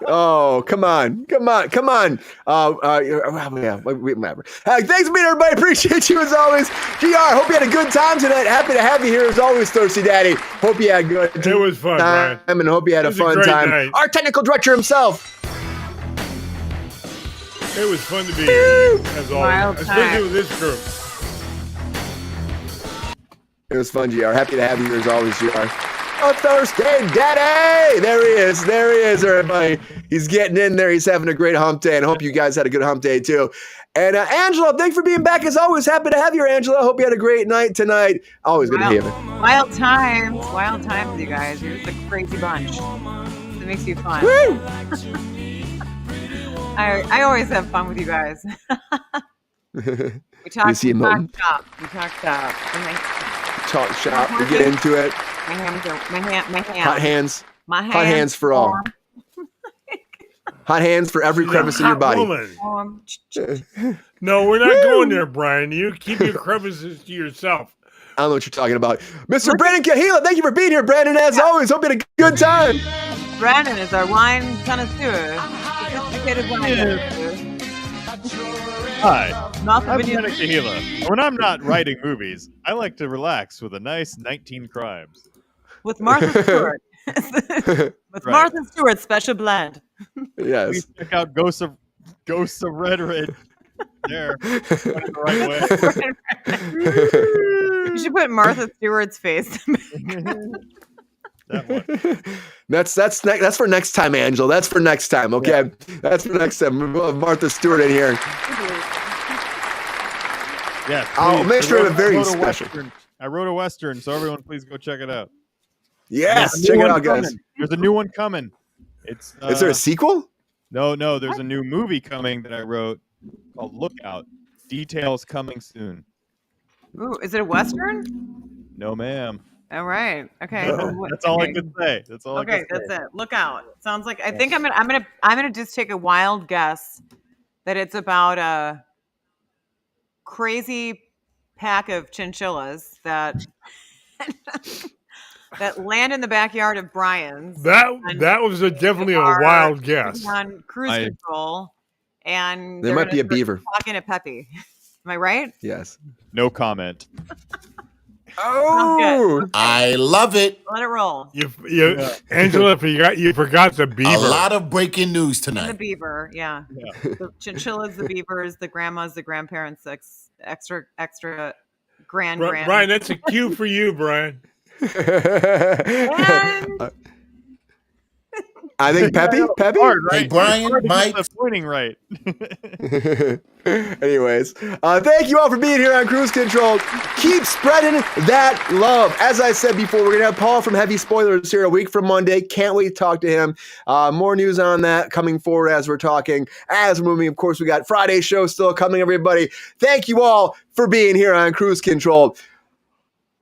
Oh, come on. Whatever. Thanks for being here, everybody. Appreciate you as always. GR, hope you had a good time tonight. Happy to have you here as always, Thirsty Daddy. Hope you had a good time. It was fun, Brian. And hope you had a fun time. Night. Our technical director himself. It was fun to be here, as always, especially with this group. It was fun, GR. Happy to have you here as always, GR. Oh, Thursday Daddy! There he is, everybody. He's getting in there. He's having a great hump day, and I hope you guys had a good hump day, too. And Angela, thanks for being back as always. Happy to have you, Angela. Hope you had a great night tonight. Always good to hear it. Wild times, you guys. You're just a crazy bunch. It makes you fun. Woo! I always have fun with you guys. We talk shop. Talk shop. We get into it. My hands. Hot hands. Hot hands for all. Hot hands for every crevice in your body. No, we're not going there, Brian. You keep your crevices to yourself. I don't know what you're talking about. Mr. Brandon Kahila, thank you for being here, Brandon, as always. Hope you had a good time. Brandon is our wine connoisseur. Sophisticated wine connoisseur. Hi, I'm Brandon Kahila. When I'm not writing movies, I like to relax with a nice 19 Crimes. With Martha Stewart. Martha Stewart's special blend. Yes. Please check out Ghosts of Red Red. There. The right way. You should put Martha Stewart's face. That one. That's for next time, Angel. That's for next time, okay? Yeah. That's for next time. We'll have Martha Stewart in here. Yeah. I'll make sure it's very special. I wrote a Western, so everyone please go check it out. Yes, check it out, guys. There's a new one coming. It's Is there a sequel? No, there's a new movie coming that I wrote called Lookout. Details coming soon. Ooh, is it a Western? No, ma'am. All right. Okay. That's all I can say. That's all. Okay, that's it. Look out. Sounds like I think I'm gonna just take a wild guess that it's about a crazy pack of chinchillas that that land in the backyard of Brian's. That was definitely a wild guess. On Kruse Control, and there might be a beaver talking to Peppy. Am I right? Yes. No comment. Oh, I love it. Let it roll. Angela, you forgot the beaver. A lot of breaking news tonight. The beaver, yeah. The chinchillas, the beavers, the grandmas, the grandparents, extra grand. Brian, that's a cue for you, Brian. I think Peppy? Hard, right? Hey, Brian, Mike. Pointing right. Anyways, thank you all for being here on Kruse Control. Keep spreading that love. As I said before, we're going to have Paul from Heavy Spoilers here a week from Monday. Can't wait to talk to him. More news on that coming forward as we're talking. As we're moving, of course, we got Friday's show still coming, everybody. Thank you all for being here on Kruse Control.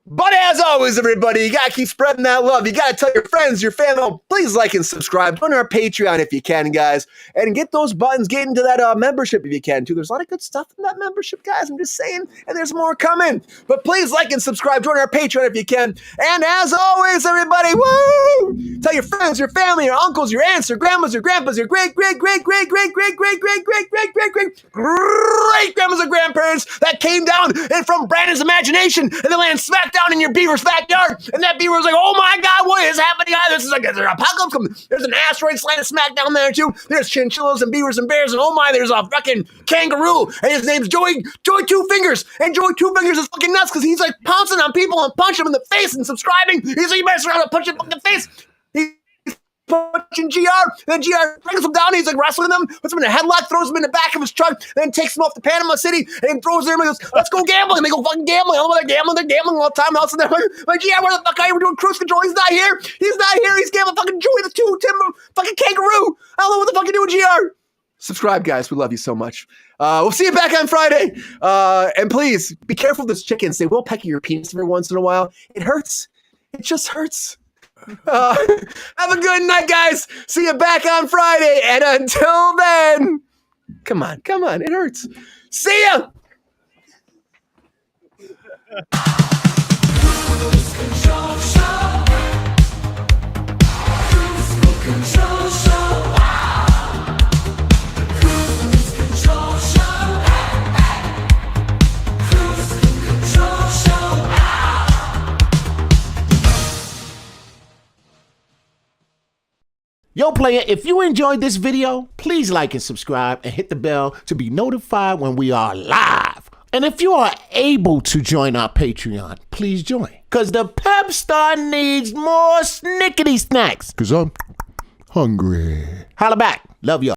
But as always, everybody, you got to keep spreading that love. You got to tell your friends, your family. Please like and subscribe. Join our Patreon if you can, guys. And get those buttons. Get into that membership if you can, too. There's a lot of good stuff in that membership, guys. I'm just saying. And there's more coming. But please like and subscribe. Join our Patreon if you can. And as always, everybody, woo! Tell your friends, your family, your uncles, your aunts, your grandmas, your grandpas, your great-grandmas and grandparents that came down and from Brandon's imagination and they land smack down in your beaver's backyard, and that beaver was like, "Oh my God, what is happening? This is like there's an apocalypse coming. There's an asteroid slanted smack down there too. There's chinchillas and beavers and bears, and oh my, there's a fucking kangaroo, and his name's Joey Two Fingers, and Joey Two Fingers is fucking nuts because he's like pouncing on people and punching them in the face and subscribing. He's like, you better surround and punch him in the face." Punching GR, then GR brings him down, he's like wrestling them, puts him in a headlock, throws him in the back of his truck, then takes him off to Panama City and throws them and goes, "Let's go gambling." And they go fucking gambling. I don't know what they're gambling all the time. Else, and they're like, "GR, where the fuck are you? We're doing Kruse Control. He's not here. He's gambling fucking Joey the fucking kangaroo. I don't know what the fuck you're doing, GR. Subscribe, guys. We love you so much. We'll see you back on Friday. And please be careful of ththis chickens. They will peck your penis every once in a while. It hurts. It just hurts. Have a good night, guys. See you back on Friday. And until then, come on. It hurts. See ya. Kruse Control Show. Yo, player, if you enjoyed this video, please like and subscribe and hit the bell to be notified when we are live. And if you are able to join our Patreon, please join. Cause the Pep Star needs more snickety snacks. Cause I'm hungry. Holla back. Love y'all.